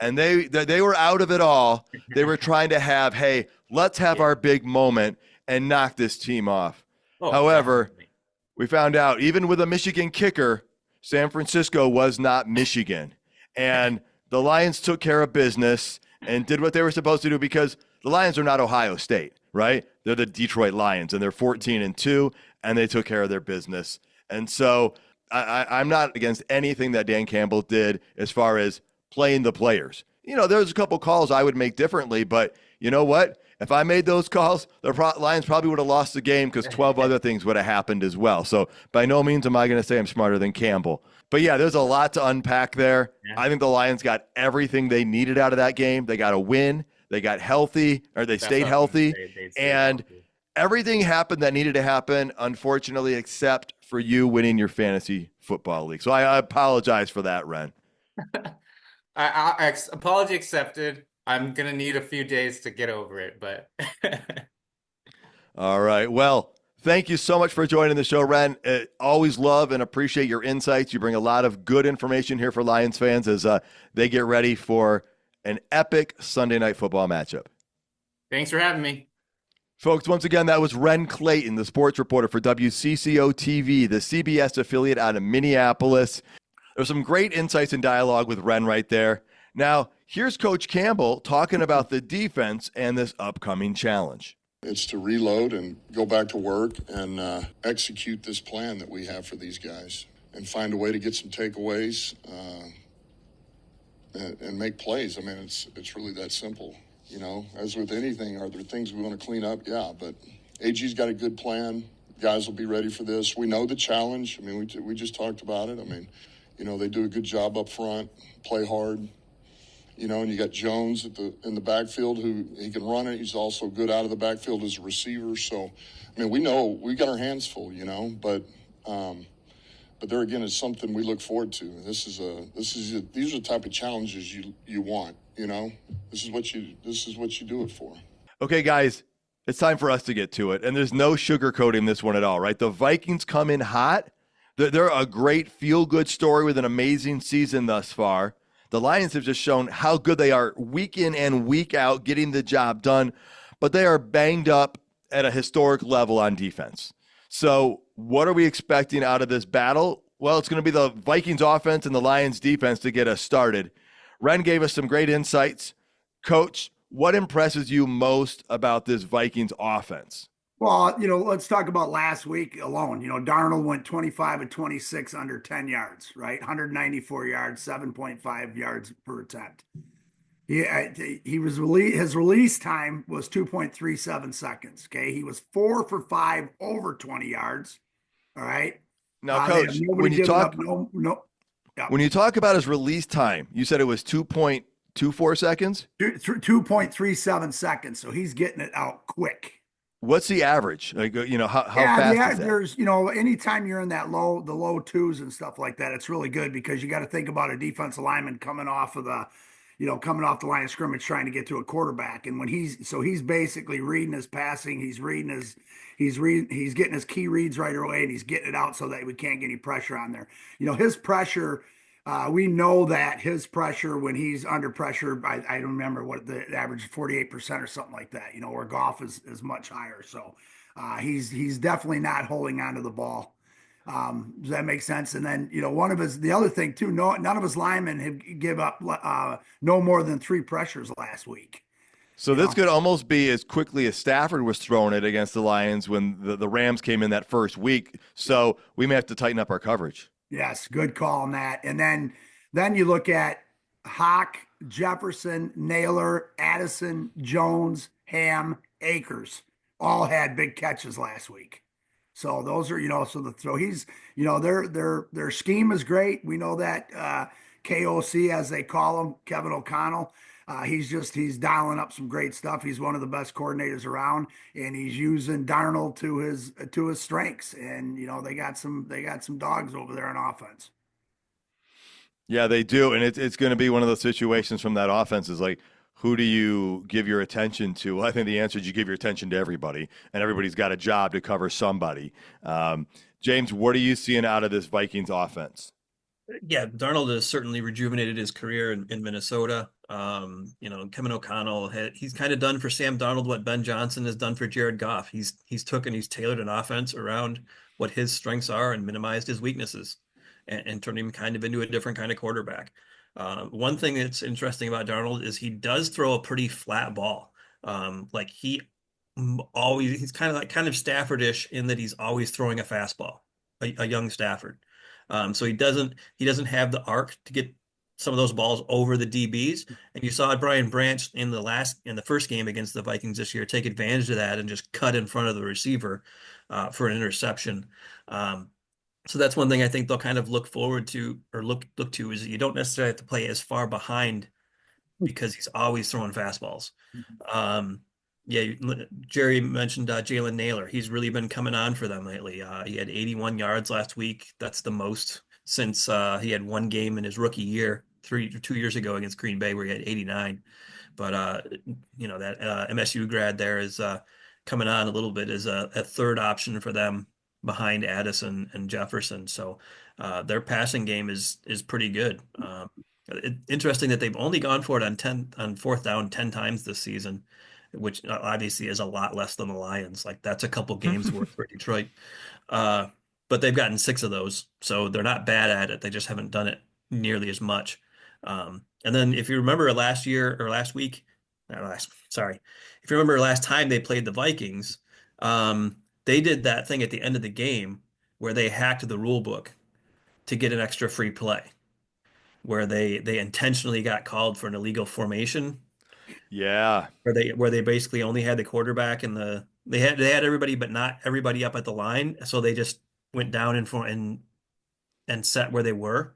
And they were out of it all. They were trying to have, hey, let's have our big moment and knock this team off. However, definitely. We found out, even with a Michigan kicker, San Francisco was not Michigan. And the Lions took care of business and did what they were supposed to do, because the Lions are not Ohio State, right? They're the Detroit Lions, and they're 14-2, and they took care of their business. And so I'm not against anything that Dan Campbell did as far as playing the players. There's a couple calls I would make differently, but you know what? If I made those calls, the Lions probably would have lost the game because 12 other things would have happened as well. So by no means am I going to say I'm smarter than Campbell. But yeah, there's a lot to unpack there. Yeah. I think the Lions got everything they needed out of that game. They got a win. They got healthy, or they stayed healthy. And everything happened that needed to happen, unfortunately, except for you winning your fantasy football league. So I apologize for that, Ren. Apology accepted. I'm going to need a few days to get over it, but. All right. Well, thank you so much for joining the show, Ren. Always love and appreciate your insights. You bring a lot of good information here for Lions fans as they get ready for an epic Sunday night football matchup. Thanks for having me. Folks, once again, that was Ren Clayton, the sports reporter for WCCO-TV, the CBS affiliate out of Minneapolis. There's some great insights and dialogue with Ren right there. Now, here's Coach Campbell talking about the defense and this upcoming challenge. It's to reload and go back to work and execute this plan that we have for these guys and find a way to get some takeaways and make plays. I mean, it's really that simple. As with anything, are there things we want to clean up? Yeah, but AG's got a good plan. Guys will be ready for this. We know the challenge. I mean, we just talked about it. I mean, they do a good job up front, play hard. And you got Jones in the backfield who he can run it. He's also good out of the backfield as a receiver. So, I mean, we know we got our hands full, but there again is something we look forward to. These are the type of challenges you want. This is what you do it for. Okay, guys, it's time for us to get to it, and there's no sugarcoating this one at all, right? The Vikings come in hot. They're a great feel-good story with an amazing season thus far. The Lions have just shown how good they are week in and week out getting the job done, but they are banged up at a historic level on defense. So what are we expecting out of this battle? Well, it's going to be the Vikings offense and the Lions defense to get us started. Ren gave us some great insights. Coach, what impresses you most about this Vikings offense? Well, let's talk about last week alone. Darnold went 25 of 26 under 10 yards, right? 194 yards, 7.5 yards per attempt. He was his release time was 2.37 seconds. Okay. He was 4 for 5 over 20 yards. All right. Now, They have Coach, nobody giving up. No. Yeah. when you talk about his release time, you said it was 2.24 seconds. 2.37 seconds. So he's getting it out quick. What's the average? Like, how Yeah, fast yeah. is that? There's, anytime you're in the low twos and stuff like that, it's really good because you got to think about a defensive lineman coming off the line of scrimmage trying to get to a quarterback. And he's basically reading his passing, he's getting his key reads right away and he's getting it out so that we can't get any pressure on there. His pressure, we know that his pressure when he's under pressure, I don't remember what the average 48% or something like that, where Goff is much higher. So he's definitely not holding on to the ball. Does that make sense? And then, the other thing too, none of his linemen have give up no more than 3 pressures last week. So this could almost be as quickly as Stafford was throwing it against the Lions when the Rams came in that first week. So we may have to tighten up our coverage. Yes, good call on that. And then you look at Hawk, Jefferson, Naylor, Addison, Jones, Ham, Akers, all had big catches last week. So those are, he's, their scheme is great. We know that KOC, as they call him, Kevin O'Connell. He's dialing up some great stuff. He's one of the best coordinators around, and he's using Darnold to his strengths. And they got some dogs over there on offense. Yeah, they do, and it's going to be one of those situations from that offense is like, who do you give your attention to? Well, I think the answer is you give your attention to everybody, and everybody's got a job to cover somebody. James, what are you seeing out of this Vikings offense? Yeah, Darnold has certainly rejuvenated his career in Minnesota. Kevin O'Connell he's kind of done for Sam Darnold what Ben Johnson has done for Jared Goff. He's tailored an offense around what his strengths are and minimized his weaknesses, and turned him kind of into a different kind of quarterback. One thing that's interesting about Darnold is he does throw a pretty flat ball. Like he's kind of Staffordish in that he's always throwing a fastball, a young Stafford. So he doesn't have the arc to get some of those balls over the DBs. And you saw Brian Branch in the first game against the Vikings this year take advantage of that and just cut in front of the receiver for an interception. So that's one thing I think they'll kind of look forward to or look to is you don't necessarily have to play as far behind because he's always throwing fastballs. Yeah, Jerry mentioned Jalen Naylor. He's really been coming on for them lately. He had 81 yards last week. That's the most since he had one game in his rookie year, 2 years ago against Green Bay where he had 89. But that MSU grad there is coming on a little bit as a third option for them behind Addison and Jefferson. So their passing game is pretty good. Interesting that they've only gone for it on fourth down 10 times this season, which obviously is a lot less than the Lions. Like that's a couple games worth for Detroit. But they've gotten 6 of those, so they're not bad at it. They just haven't done it nearly as much. And then if you remember last week, if you remember last time they played the Vikings, they did that thing at the end of the game where they hacked the rule book to get an extra free play, where they intentionally got called for an illegal formation. Yeah. Where they basically only had the quarterback and they had everybody but not everybody up at the line, so they just went down and set where they were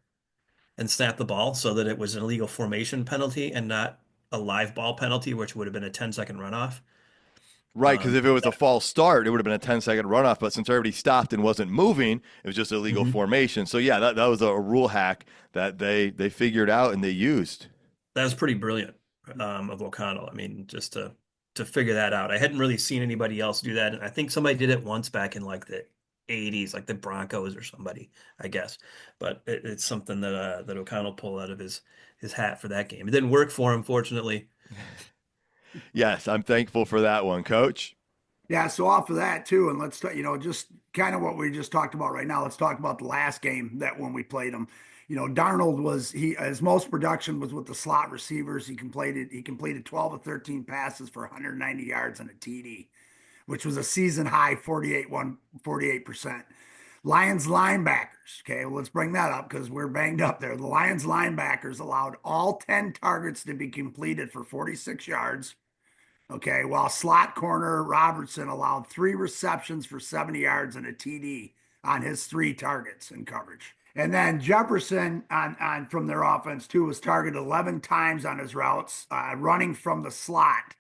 and snapped the ball so that it was an illegal formation penalty and not a live ball penalty, which would have been a 10-second runoff. Right, because if it was a false start, it would have been a 10-second runoff. But since everybody stopped and wasn't moving, it was just illegal formation. So, yeah, that was a rule hack that they figured out and they used. That was pretty brilliant of O'Connell. I mean, just to figure that out. I hadn't really seen anybody else do that. And I think somebody did it once back in like the 80s, like the Broncos or somebody, I guess. But it's something that O'Connell pulled out of his hat for that game. It didn't work for him, fortunately. Yes, I'm thankful for that one, Coach. Yeah, so off of that too, and let's just kind of what we just talked about right now. Let's talk about the last game that when we played him. Darnold his most production was with the slot receivers. He completed 12 of 13 passes for 190 yards and a TD. which was a season high 48%. Lions linebackers. Okay, well, let's bring that up because we're banged up there. The Lions linebackers allowed all 10 targets to be completed for 46 yards. Okay, while slot corner Robertson allowed 3 receptions for 70 yards and a TD on his 3 targets in coverage. And then Jefferson on from their offense too was targeted 11 times on his routes, running from the slot,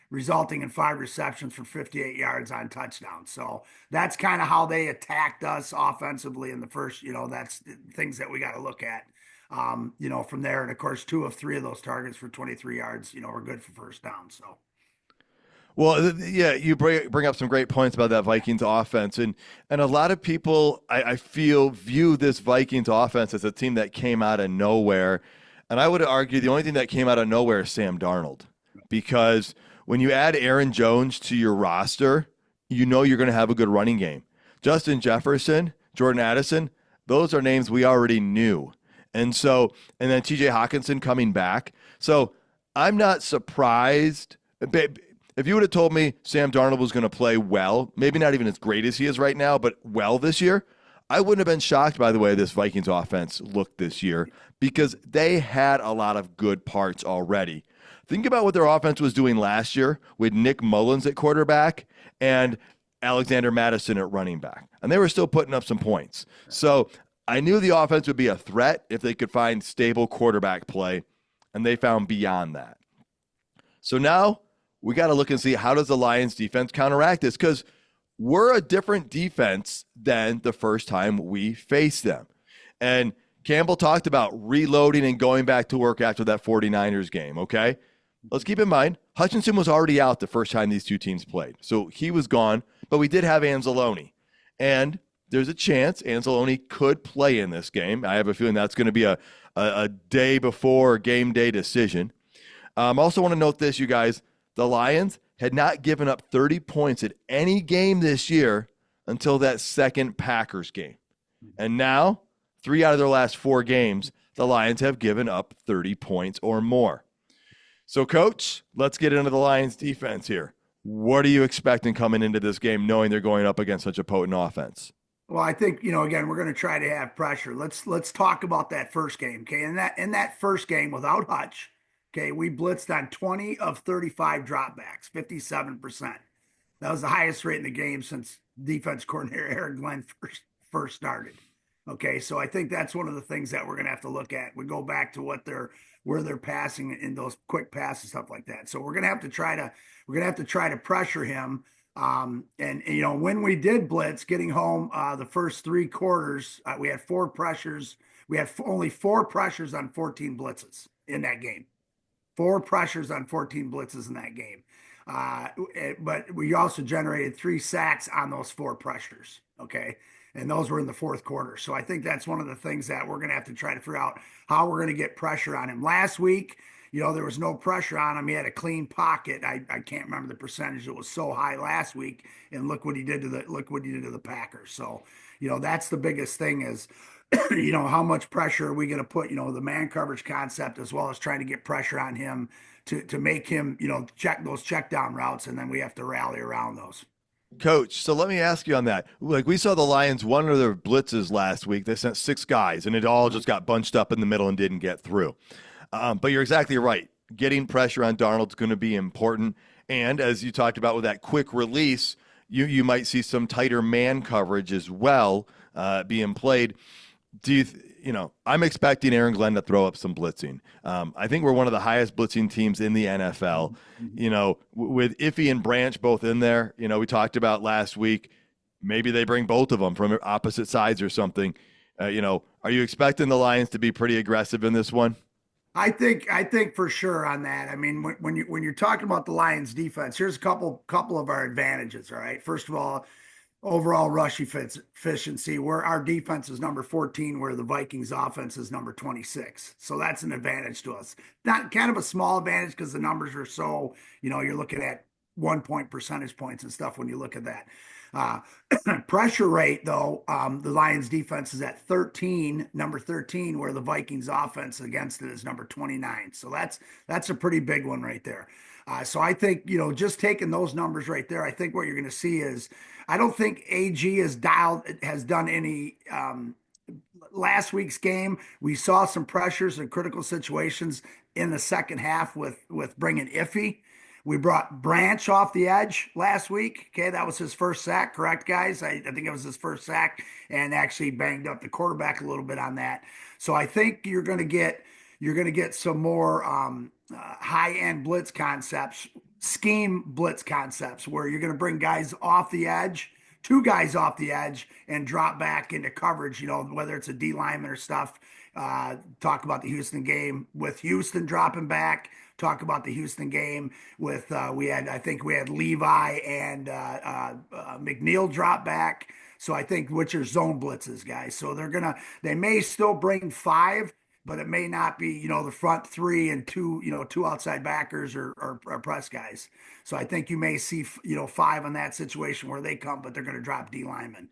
resulting in 5 receptions for 58 yards on touchdowns. So that's kind of how they attacked us offensively in the first. That's things that we got to look at. From there, and of course, 2 of 3 of those targets for 23 yards, were good for first down. So. Well, yeah, you bring up some great points about that Vikings offense, and a lot of people I feel view this Vikings offense as a team that came out of nowhere, and I would argue the only thing that came out of nowhere is Sam Darnold, because when you add Aaron Jones to your roster, you know you're going to have a good running game. Justin Jefferson, Jordan Addison, those are names we already knew, and then T.J. Hawkinson coming back, so I'm not surprised. If you would have told me Sam Darnold was going to play well, maybe not even as great as he is right now, but well this year, I wouldn't have been shocked by the way this Vikings offense looked this year because they had a lot of good parts already. Think about what their offense was doing last year with Nick Mullins at quarterback and Alexander Mattison at running back, and they were still putting up some points. So I knew the offense would be a threat if they could find stable quarterback play, and they found beyond that. So now we got to look and see how does the Lions defense counteract this, because we're a different defense than the first time we faced them. And Campbell talked about reloading and going back to work after that 49ers game, okay? Let's keep in mind, Hutchinson was already out the first time these two teams played. So he was gone, but we did have Anzalone. And there's a chance Anzalone could play in this game. I have a feeling that's going to be a day before game day decision. I also want to note this, you guys. The Lions had not given up 30 points at any game this year until that second Packers game. And now, 3 out of their last 4 games, the Lions have given up 30 points or more. So, Coach, let's get into the Lions defense here. What are you expecting coming into this game, knowing they're going up against such a potent offense? Well, I think, again, we're going to try to have pressure. Let's talk about that first game, okay? In that first game without Hutch, okay, we blitzed on 20 of 35 dropbacks, 57%. That was the highest rate in the game since defense coordinator Eric Glenn first started. Okay, so I think that's one of the things that we're going to have to look at. We go back to where they're passing in those quick passes, stuff like that. So we're going to have to try to pressure him. When we did blitz, getting home the first 3 quarters, we had 4 pressures. We had only 4 pressures on 14 blitzes in that game. 4 pressures on 14 blitzes in that game. But we also generated 3 sacks on those 4 pressures. Okay. And those were in the fourth quarter. So I think that's one of the things that we're going to have to try to figure out how we're going to get pressure on him. Last week, there was no pressure on him. He had a clean pocket. I can't remember the percentage. It was so high last week. And look what he did to the Packers. So, that's the biggest thing is, how much pressure are we going to put, the man coverage concept, as well as trying to get pressure on him to make him, check those check down routes. And then we have to rally around those. Coach, so let me ask you on that. Like, we saw the Lions, one of their blitzes last week, they sent 6 guys, and it all just got bunched up in the middle and didn't get through. But you're exactly right. Getting pressure on Darnold's going to be important. And as you talked about with that quick release, you might see some tighter man coverage as well being played. I'm expecting Aaron Glenn to throw up some blitzing. I think we're one of the highest blitzing teams in the NFL. With Iffy and Branch both in there, we talked about last week, maybe they bring both of them from opposite sides or something. Are you expecting the Lions to be pretty aggressive in this one? I think for sure on that. I mean, when you're talking about the Lions defense, here's a couple of our advantages. All right. First of all, overall rush efficiency, where our defense is number 14, where the Vikings offense is number 26. So that's an advantage to us. Not kind of a small advantage because the numbers are so, you're looking at 1 point percentage points and stuff when you look at that. Uh, Pressure rate, though, the Lions defense is at 13, number 13, where the Vikings offense against it is number 29. So that's a pretty big one right there. So I think, just taking those numbers right there, I think what you're going to see is I don't think AG has done any last week's game. We saw some pressures and critical situations in the second half with bringing Iffy. We brought Branch off the edge last week. Okay, that was his first sack, correct, guys? I think it was his first sack, and actually banged up the quarterback a little bit on that. So I think you're going to get some more high end blitz concepts, scheme blitz concepts, where you're going to bring guys off the edge, two guys off the edge, and drop back into coverage. Whether it's a D lineman or stuff. Talk about the Houston game with Houston dropping back. Talk about the Houston game with I think we had Levi and McNeil drop back. So I think which are zone blitzes, guys. So they may still bring five, but it may not be, the front three and two outside backers or press guys. So I think you may see, five in that situation where they come, but they're going to drop D linemen.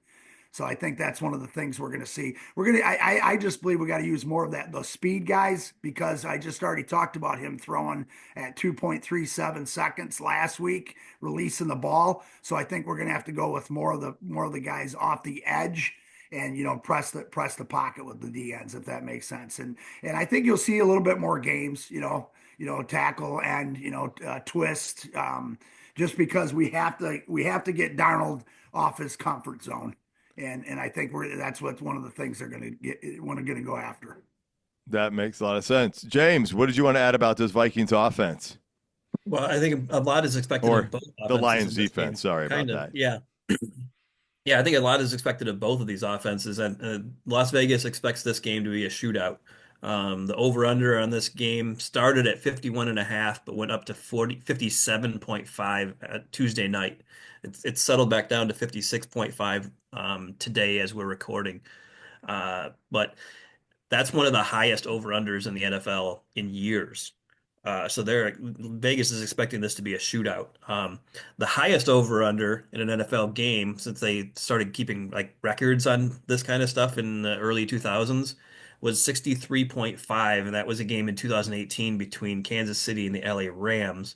So I think that's one of the things we're going to see. I just believe we got to use more of those speed guys, because I just already talked about him throwing at 2.37 seconds last week, releasing the ball. So I think we're going to have to go with more of the guys off the edge and press the pocket with the D ends, if that makes sense. And I think you'll see a little bit more games, tackle and twist, just because we have to get Darnold off his comfort zone. And I think that's what's one of the things they're going to go after. That makes a lot of sense. James, what did you want to add about this Vikings offense? Well, I think a lot is expected Or of both the offenses Lions in this game. defense. Sorry about that. Yeah. Yeah, I think a lot is expected of both of these offenses, and Las Vegas expects this game to be a shootout. The over-under on this game started at 51.5, but went up to 57.5 at Tuesday night. It's settled back down to 56.5 today as we're recording. But that's one of the highest over-unders in the NFL in years. So Vegas is expecting this to be a shootout. The highest over/under in an NFL game since they started keeping like records on this kind of stuff in the early 2000s was 63.5, and that was a game in 2018 between Kansas City and the LA Rams.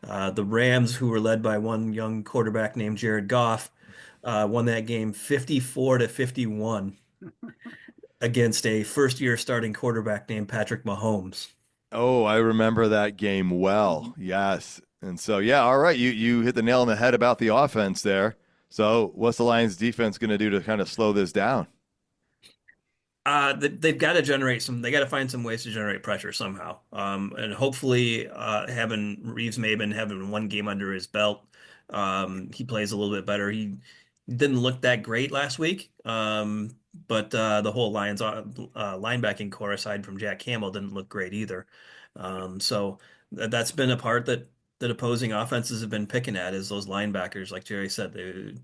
The Rams, who were led by one young quarterback named Jared Goff, won that game 54-51 against a first-year starting quarterback named Patrick Mahomes. Oh, I remember that game well. Yes. And so, yeah, all right. You hit the nail on the head about the offense there. So what's the Lions defense going to do to kind of slow this down? They've got to they got to find some ways to generate pressure somehow. And hopefully, having Reeves-Maben having one game under his belt, he plays a little bit better. He didn't look that great last week. But the whole Lions linebacking core, aside from Jack Campbell, didn't look great either. So that's been a part that opposing offenses have been picking at, is those linebackers. Like Jerry said,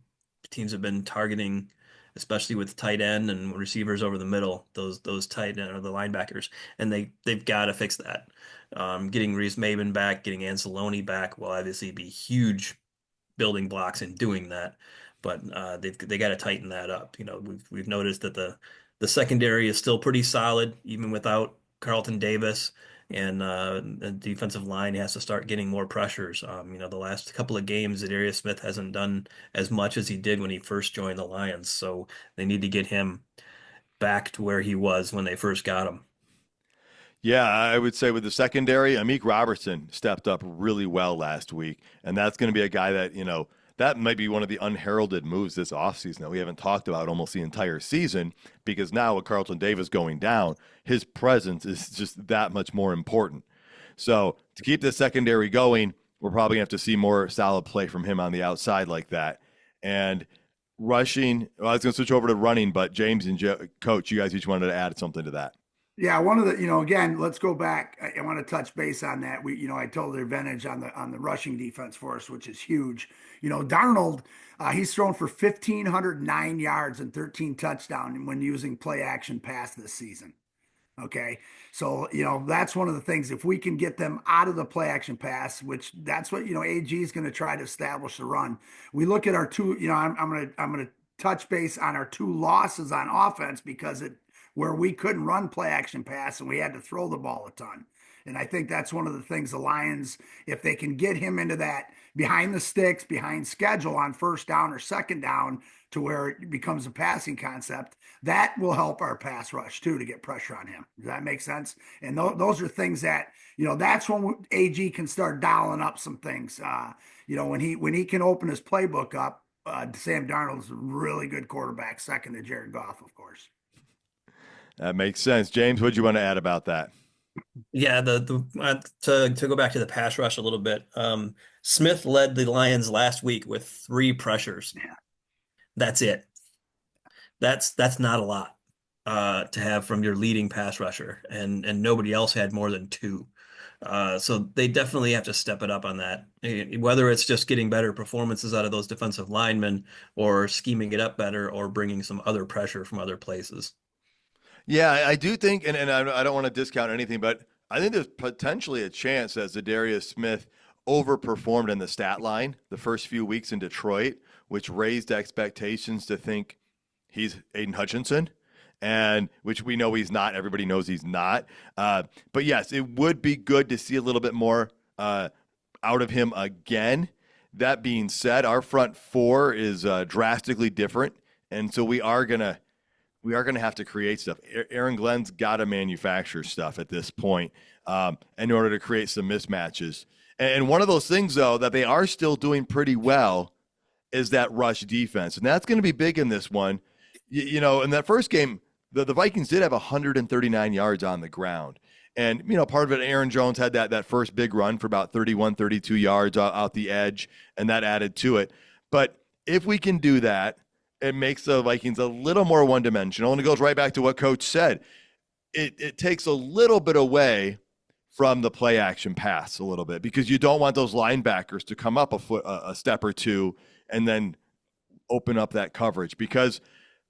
teams have been targeting, especially with tight end and receivers over the middle, those tight end or the linebackers, and they've got to fix that. Getting Reeves-Maben back, getting Anzalone back will obviously be huge building blocks in doing that. But they got to tighten that up. We've noticed that the secondary is still pretty solid even without Carlton Davis, and the defensive line has to start getting more pressures. The last couple of games, Zadarius Smith hasn't done as much as he did when he first joined the Lions, so they need to get him back to where he was when they first got him. Yeah, I would say with the secondary, Amik Robertson stepped up really well last week, and that's going to be a guy that, that might be one of the unheralded moves this offseason that we haven't talked about almost the entire season, because now with Carlton Davis going down, his presence is just that much more important. So to keep the secondary going, we're probably going to have to see more solid play from him on the outside like that. And rushing, I was going to switch over to running, but James and Coach, you guys each wanted to add something to that. Yeah, one of the, again, let's go back. I want to touch base on that. I told the advantage on the rushing defense for us, which is huge. Darnold, he's thrown for 1,509 yards and 13 touchdowns when using play action pass this season. Okay. So, that's one of the things. If we can get them out of the play action pass, which that's what, AG is going to try to establish the run. We look at our two, I'm going to touch base on our two losses on offense because where we couldn't run play action pass and we had to throw the ball a ton. And I think that's one of the things the Lions, if they can get him into that behind the sticks, behind schedule on first down or second down to where it becomes a passing concept, that will help our pass rush too to get pressure on him. Does that make sense? And those are things that, that's when AG can start dialing up some things. When he can open his playbook up, Sam Darnold's a really good quarterback, second to Jared Goff, of course. That makes sense. James, what do you want to add about that? Yeah, to go back to the pass rush a little bit, Smith led the Lions last week with 3 pressures. Yeah. That's it. That's not a lot to have from your leading pass rusher, and nobody else had more than 2. So they definitely have to step it up on that. Whether it's just getting better performances out of those defensive linemen, or scheming it up better, or bringing some other pressure from other places. Yeah, I do think, and I don't want to discount anything, but I think there's potentially a chance that Zadarius Smith overperformed in the stat line the first few weeks in Detroit, which raised expectations to think he's Aiden Hutchinson, and which we know he's not. Everybody knows he's not. But yes, it would be good to see a little bit more out of him again. That being said, our front 4 is drastically different, and so we are gonna have to create stuff. Aaron Glenn's got to manufacture stuff at this point in order to create some mismatches. And one of those things, though, that they are still doing pretty well is that rush defense. And that's going to be big in this one. In that first game, the Vikings did have 139 yards on the ground. And, part of it, Aaron Jones had that first big run for about 31, 32 yards out the edge, and that added to it. But if we can do that, it makes the Vikings a little more one-dimensional, and it goes right back to what Coach said. It takes a little bit away from the play-action pass a little bit because you don't want those linebackers to come up a step or two and then open up that coverage, because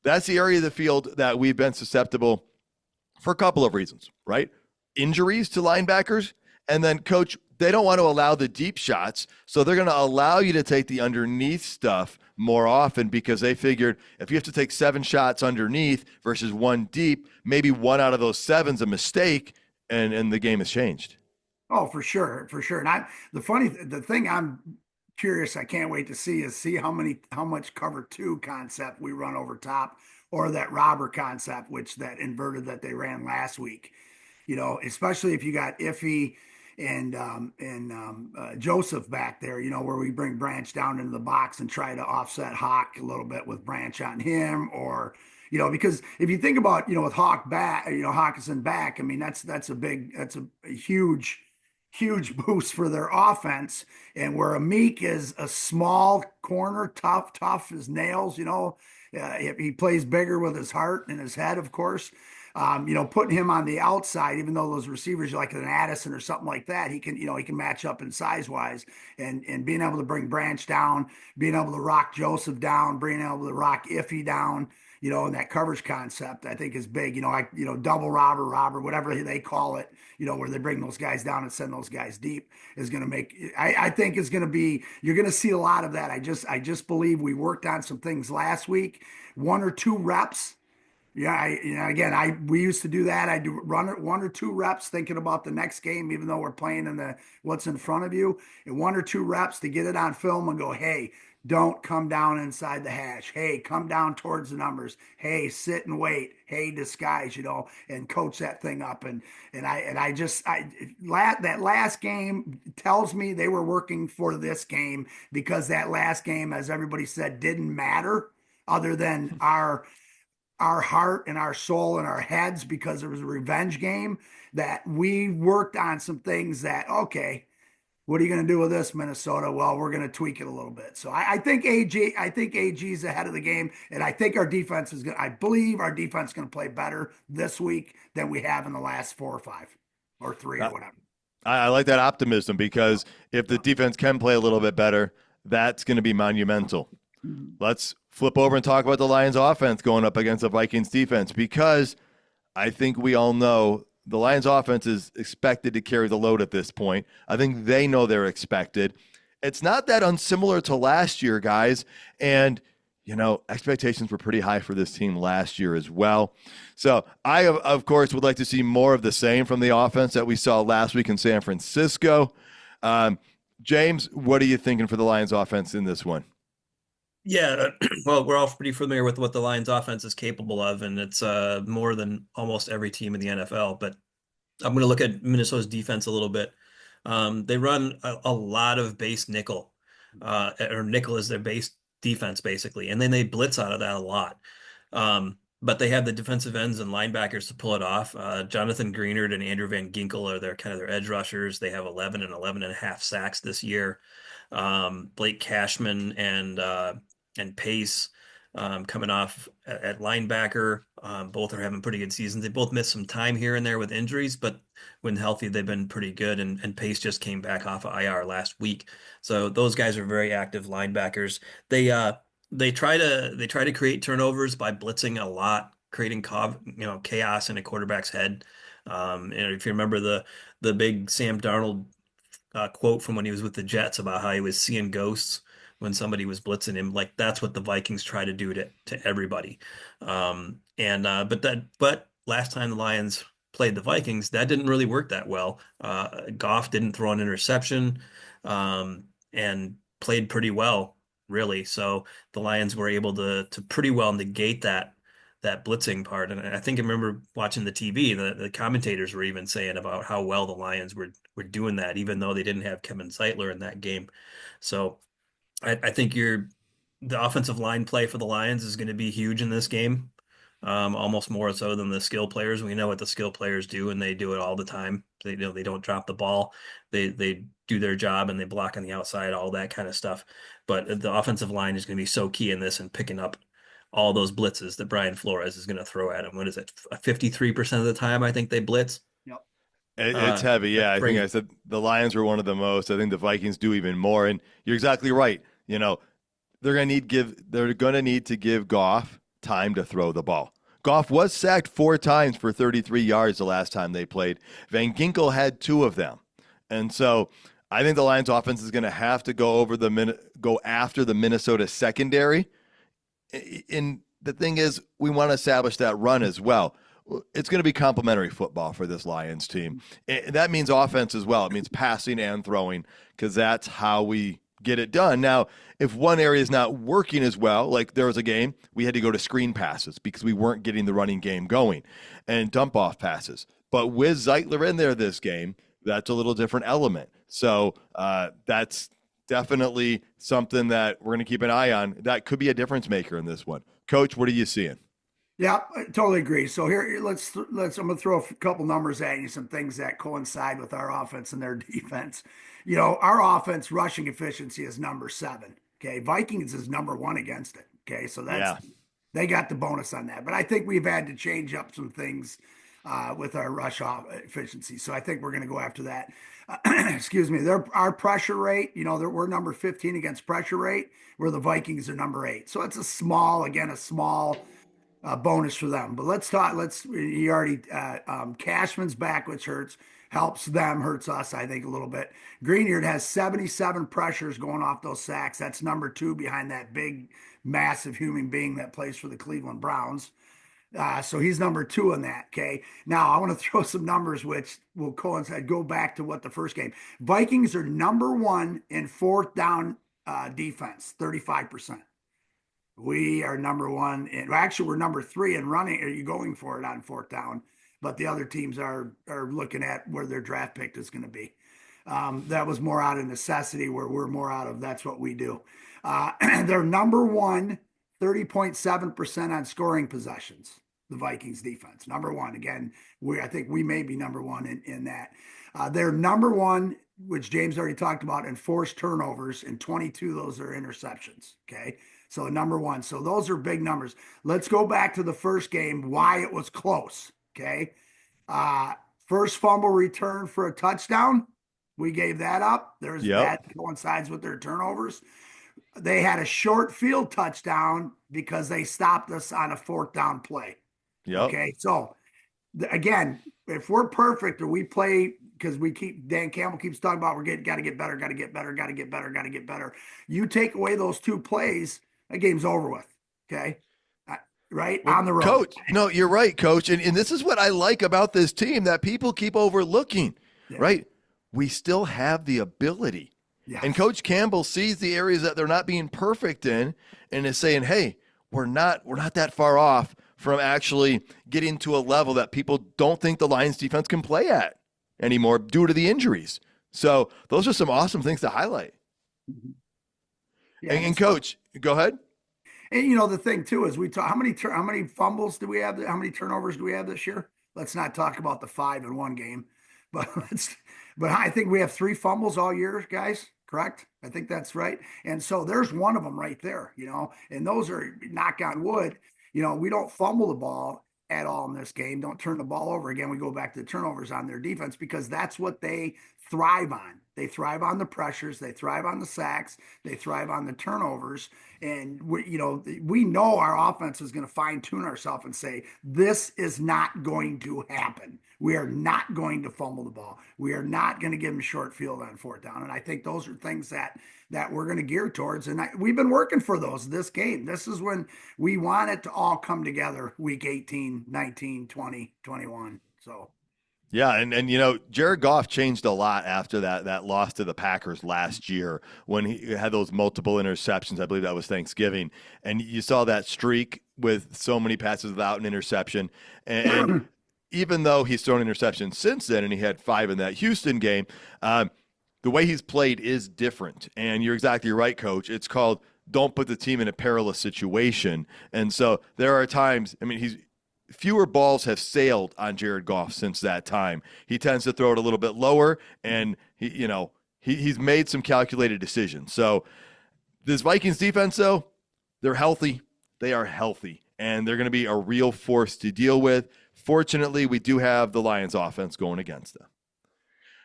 that's the area of the field that we've been susceptible for a couple of reasons, right? Injuries to linebackers, and then, Coach, they don't want to allow the deep shots, so they're going to allow you to take the underneath stuff more often because they figured if you have to take 7 shots underneath versus 1 deep, maybe 1 out of those 7's a mistake, and the game has changed. Oh, for sure. And the thing I'm curious, I can't wait to see how much cover 2 concept we run over top, or that robber concept, which that inverted that they ran last week. Especially if you got Iffy and Joseph back there, where we bring Branch down into the box and try to offset Hawk a little bit with Branch on him, or because if you think about with Hawk back, Hawkinson back, I mean that's a huge boost for their offense. And where Amik is a small corner, tough as nails, he plays bigger with his heart and his head, of course. Putting him on the outside, even though those receivers like an Addison or something like that, he can match up in size wise, and being able to bring Branch down, being able to rock Joseph down, being able to rock Iffy down, and that coverage concept I think is big. Double robber, whatever they call it, where they bring those guys down and send those guys deep is going to make. I think is going to be. You're going to see a lot of that. I just believe we worked on some things last week, 1 or 2 reps. Yeah, we used to do that. I do run it 1 or 2 reps, thinking about the next game, even though we're playing in what's in front of you, and 1 or 2 reps to get it on film and go, hey, don't come down inside the hash. Hey, come down towards the numbers. Hey, sit and wait. Hey, disguise, and coach that thing up. That last game tells me they were working for this game, because that last game, as everybody said, didn't matter other than our heart and our soul and our heads, because it was a revenge game, that we worked on some things that, okay, what are you going to do with this, Minnesota? Well, we're going to tweak it a little bit. So I think AG's ahead of the game, and I think I believe our defense is going to play better this week than we have in the last 4 or 5 or 3 or whatever. I like that optimism, because if the defense can play a little bit better, that's going to be monumental. Let's flip over and talk about the Lions offense going up against the Vikings defense, because I think we all know the Lions offense is expected to carry the load at this point. I think they know they're expected. It's not that unsimilar to last year, guys. And, expectations were pretty high for this team last year as well. So I, of course, would like to see more of the same from the offense that we saw last week in San Francisco. James, what are you thinking for the Lions offense in this one? Yeah, well, we're all pretty familiar with what the Lions offense is capable of, and it's more than almost every team in the NFL. But I'm going to look at Minnesota's defense a little bit. They run a lot of base nickel, or nickel is their base defense basically, and then they blitz out of that a lot. But they have the defensive ends and linebackers to pull it off. Jonathan Greenard and Andrew Van Ginkel are their edge rushers. They have 11 and 11 and a half sacks this year. Blake Cashman and Pace coming off at linebacker. Both are having pretty good seasons. They both missed some time here and there with injuries, but when healthy, they've been pretty good. And Pace just came back off of IR last week. So those guys are very active linebackers. They try to create turnovers by blitzing a lot, creating chaos in a quarterback's head. And if you remember the big Sam Darnold quote from when he was with the Jets about how he was seeing ghosts when somebody was blitzing him, like that's what the Vikings try to do to everybody. But last time the Lions played the Vikings, that didn't really work that well. Goff didn't throw an interception, and played pretty well, really. So the Lions were able to pretty well negate that blitzing part. And I think I remember watching the TV, the commentators were even saying about how well the Lions were doing that, even though they didn't have Kevin Zeitler in that game. So I think the offensive line play for the Lions is going to be huge in this game, almost more so than the skill players. We know what the skill players do, and they do it all the time. They don't drop the ball. They do their job and they block on the outside, all that kind of stuff. But the offensive line is going to be so key in this and picking up all those blitzes that Brian Flores is going to throw at him. What is it? 53% of the time, I think they blitz. Yep. It's heavy. Yeah, I think I said the Lions were one of the most. I think the Vikings do even more. And you're exactly right. They're going to need to give Goff time to throw the ball. Goff was sacked 4 times for 33 yards the last time they played. Van Ginkel had 2 of them. And so I think the Lions offense is going to have to go after the Minnesota secondary. And the thing is, we want to establish that run as well. It's going to be complementary football for this Lions team. And that means offense as well. It means passing and throwing, because that's how we get it done. Now, if one area is not working as well, like there was a game, we had to go to screen passes because we weren't getting the running game going and dump off passes. But with Zeitler in there this game, that's a little different element. So that's definitely something that we're going to keep an eye on. That could be a difference maker in this one. Coach, what are you seeing? Yeah, I totally agree. So here, let's. I'm going to throw a couple numbers at you, some things that coincide with our offense and their defense. Our offense rushing efficiency is number 7. Okay, Vikings is number 1 against it. Okay, so they got the bonus on that. But I think we've had to change up some things with our rush off efficiency. So I think we're going to go after that. Excuse me. Our pressure rate, we're number 15 against pressure rate, where the Vikings are number 8. So it's a small bonus for them. But let's talk. Cashman's back, which helps them, hurts us, I think, a little bit. Greenyard has 77 pressures going off those sacks. That's number 2 behind that big, massive human being that plays for the Cleveland Browns. So he's number 2 in that. Okay. Now I want to throw some numbers which will coincide. Go back to what the first game. Vikings are number 1 in 4th down defense, 35%. We are number 1 actually we're number 3 in running. Are you going for it on 4th down? But the other teams are looking at where their draft pick is going to be. That was more out of necessity, where we're more out of that's what we do. They're number 1, 30.7% on scoring possessions. The Vikings defense, number 1. Again, I think we may be number 1 in that. They're number 1, which James already talked about, in forced turnovers, and 22 of those are interceptions. Okay. So number 1. So those are big numbers. Let's go back to the first game, why it was close. Okay. First fumble return for a touchdown. We gave that up. That coincides with their turnovers. They had a short field touchdown because they stopped us on a 4th down play. Yep. Okay. So again, if we're perfect or we play because Dan Campbell keeps talking about got to get better, got to get better, got to get better, got to get better. You take away those 2 plays, that game's over with. Okay, right Well, on the road. Coach, no, you're right, Coach, and this is what I like about this team that people keep overlooking. Yeah. Right, we still have the ability. Yes. And Coach Campbell sees the areas that they're not being perfect in and is saying, hey, we're not that far off from actually getting to a level that people don't think the Lions defense can play at anymore due to the injuries. So those are some awesome things to highlight. Yeah, and Coach, go ahead. And the thing too is we talk how many fumbles do we have? How many turnovers do we have this year? Let's not talk about the 5 in one game, but I think we have 3 fumbles all year, guys. Correct? I think that's right. And so there's one of them right there, and those are, knock on wood, we don't fumble the ball at all in this game. Don't turn the ball over again. We go back to the turnovers on their defense because that's what they thrive on. They thrive on the pressures. They thrive on the sacks. They thrive on the turnovers. And we know our offense is going to fine tune ourselves and say, this is not going to happen. We are not going to fumble the ball. We are not going to give them short field on 4th down. And I think those are things that we're going to gear towards. And we've been working for those this game. This is when we want it to all come together week 18, 19, 20, 21. So. Yeah, and Jared Goff changed a lot after that loss to the Packers last year when he had those multiple interceptions. I believe that was Thanksgiving. And you saw that streak with so many passes without an interception. And even though he's thrown interceptions since then, and he had 5 in that Houston game, the way he's played is different. And you're exactly right, Coach. It's called don't put the team in a perilous situation. And so there are times, fewer balls have sailed on Jared Goff since that time. He tends to throw it a little bit lower, and he's made some calculated decisions. So this Vikings defense, though, they're healthy. They are healthy, and they're going to be a real force to deal with. Fortunately, we do have the Lions offense going against them.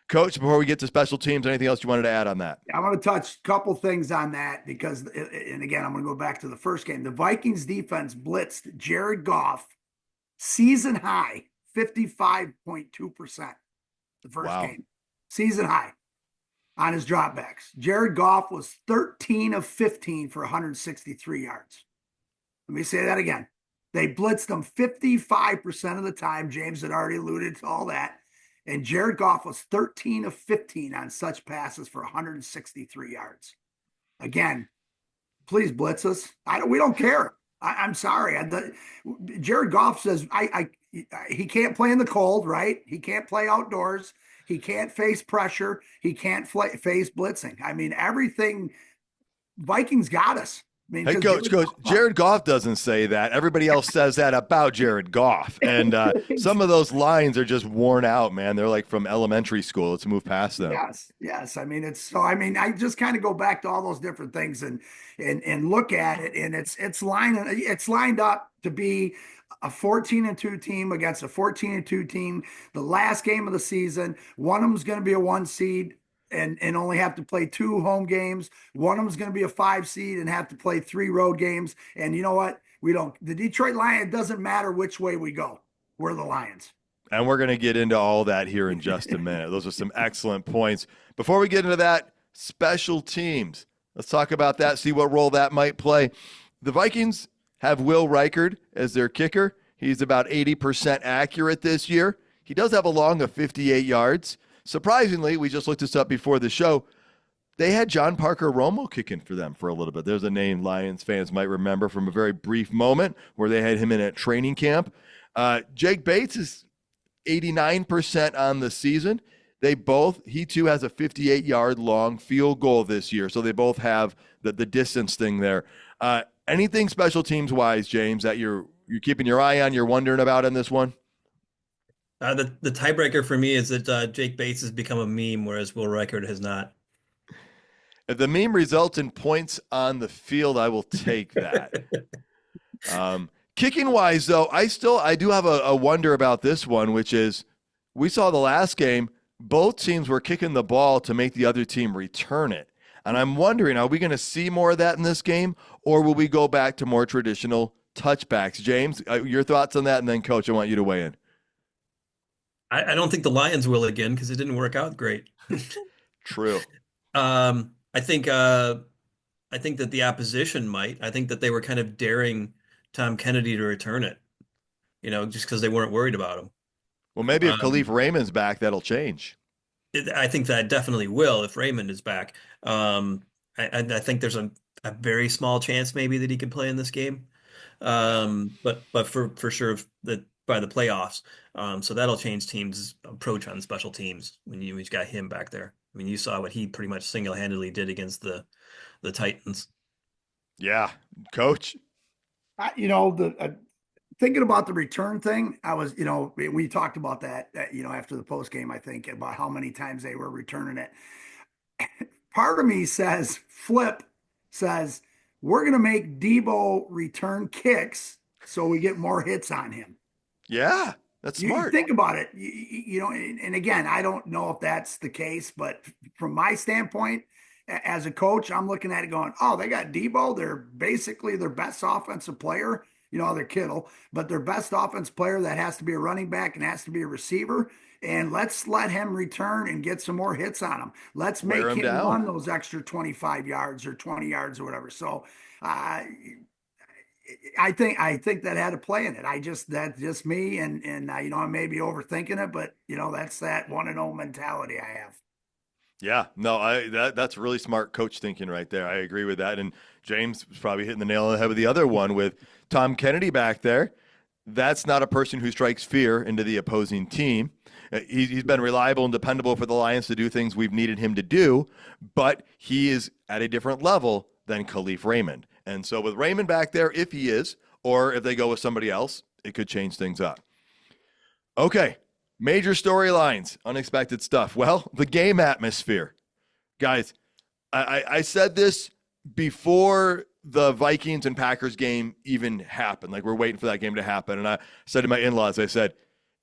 Coach, before we get to special teams, anything else you wanted to add on that? I want to touch a couple things on that because, and again, I'm going to go back to the first game. The Vikings defense blitzed Jared Goff season high 55.2% the first game. Season high on his dropbacks. Jared Goff was 13 of 15 for 163 yards. Let me say that again. They blitzed him 55% of the time. James had already alluded to all that. And Jared Goff was 13 of 15 on such passes for 163 yards. Again, please blitz us. We don't care. I'm sorry. Jared Goff says he can't play in the cold, right? He can't play outdoors. He can't face pressure. He can't face blitzing. Everything. Vikings got us. Hey, Coach, Jared Goff doesn't say that. Everybody else says that about Jared Goff. And some of those lines are just worn out, man. They're like from elementary school. Let's move past them. Yes. I just kind of go back to all those different things and look at it. And it's lined up to be a 14-2 team against a 14-2 team. The last game of the season, one of them is going to be a 1 seed. And only have to play 2 home games. One of them is going to be a 5 seed and have to play 3 road games. And you know what? The Detroit Lions, doesn't matter which way we go. We're the Lions. And we're going to get into all that here in just a minute. Those are some excellent points. Before we get into that, special teams. Let's talk about that, see what role that might play. The Vikings have Will Reichard as their kicker. He's about 80% accurate this year. He does have a long of 58 yards. Surprisingly, we just looked this up before the show. They had John Parker Romo kicking for them for a little bit. There's a name Lions fans might remember from a very brief moment where they had him in at training camp. Jake Bates is 89% on the season. He too has a 58-yard long field goal this year. So they both have the distance thing there. Anything special teams wise, James, that you're keeping your eye on, you're wondering about in this one? The tiebreaker for me is that Jake Bates has become a meme, whereas Will Reichard has not. If the meme results in points on the field, I will take that. Kicking wise, though, I do have a wonder about this one, which is we saw the last game, both teams were kicking the ball to make the other team return it. And I'm wondering, are we going to see more of that in this game, or will we go back to more traditional touchbacks? James, your thoughts on that, and then Coach, I want you to weigh in. I don't think the Lions will again because it didn't work out great. True. I think I think that the opposition might. I think that they were kind of daring Tom Kennedy to return it, just because they weren't worried about him. Well, maybe if Khalif Um, Raymond's back, that'll change. I think that definitely will if Raymond is back. I think there's a very small chance maybe that he can play in this game. But for sure that by the playoffs. So that'll change teams' approach on special teams when you've got him back there. I mean, you saw what he pretty much single-handedly did against the Titans. Yeah, coach. The thinking about the return thing, I was, we talked about that, after the post game, I think about how many times they were returning it. Part of me says, we're going to make Debo return kicks so we get more hits on him. Yeah, that's You smart. think about it, and again, I don't know if that's the case, but from my standpoint, as a coach, I'm looking at it going, oh, they got Debo. They're basically their best offensive player. They're Kittle, but their best offense player that has to be a running back and has to be a receiver. And let's let him return and get some more hits on him. Let's Wear make him him down. run those extra 25 yards or 20 yards or whatever. So uh, I think that had a play in it. That's just me, and I may be overthinking it, but that's that 1-0 mentality I have. Yeah, no, that's really smart coach thinking right there. I agree with that. And James was probably hitting the nail on the head with the other one with Tom Kennedy back there. That's not a person who strikes fear into the opposing team. He's been reliable and dependable for the Lions to do things we've needed him to do, but he is at a different level than Khalif Raymond. And so with Raymond back there, if he is, or if they go with somebody else, it could change things up. Okay, major storylines, unexpected stuff. Well, the game atmosphere. Guys, I said this before the Vikings and Packers game even happened. Like, we're waiting for that game to happen. And I said to my in-laws, I said,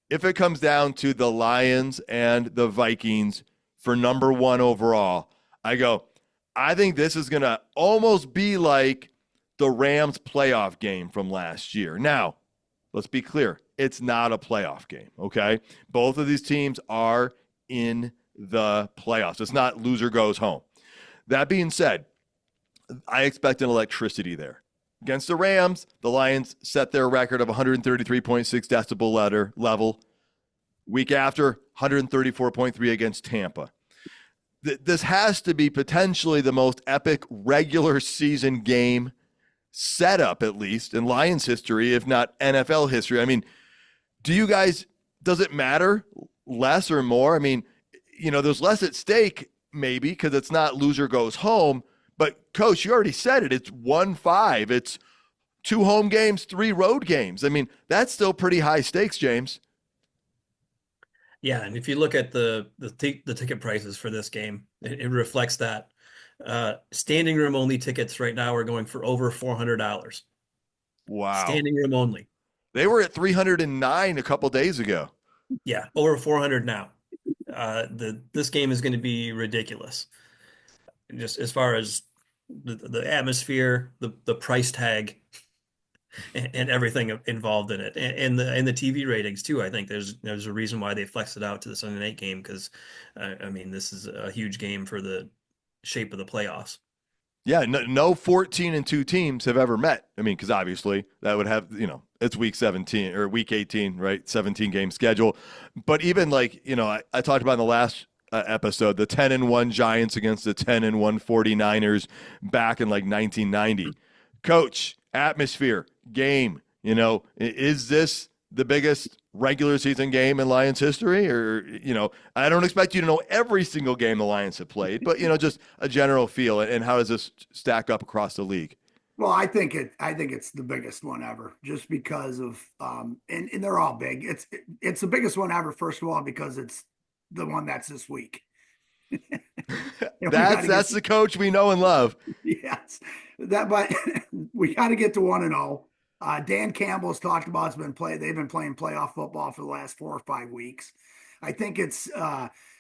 if it comes down to the Lions and the Vikings for number one overall, I think this is going to almost be like the Rams playoff game from last year. Now, let's be clear. It's not a playoff game, okay? Both of these teams are in the playoffs. It's not loser goes home. That being said, I expect an electricity there. Against the Rams, the Lions set their record of 133.6 decibel level. Week after, 134.3 against Tampa. This has to be potentially the most epic regular season game setup, at least, in Lions history, if not NFL history. I mean, does it matter less or more? I mean, there's less at stake maybe because it's not loser goes home. But, Coach, you already said it. It's 1-5. It's 2 home games, 3 road games. I mean, that's still pretty high stakes, James. Yeah, and if you look at the ticket prices for this game, it reflects that. Standing room only tickets right now are going for over $400. Wow. Standing room only. They were at 309 a couple days ago. Yeah, over 400 now. This game is going to be ridiculous. Just as far as the atmosphere, the price tag, and everything involved in it, and the TV ratings too. I think there's a reason why they flexed it out to the Sunday night game because, I mean, this is a huge game for the shape of the playoffs. Yeah, no 14-2 teams have ever met. I mean, because obviously that would have, it's week 17 or week 18, right? 17 game schedule. But even like, I talked about in the last episode, the 10-1 Giants against the 10-1 49ers back in like 1990. Coach, atmosphere, game, is this the biggest regular season game in Lions history? Or, I don't expect you to know every single game the Lions have played, but, just a general feel. And how does this stack up across the league? Well, I think it's the biggest one ever, just because of and they're all big. It's the biggest one ever, first of all, because it's the one that's this week. That's the coach we know and love. Yes, but we got to get to 1-0. Dan Campbell has talked about they've been playing playoff football for the last 4 or 5 weeks. I think it's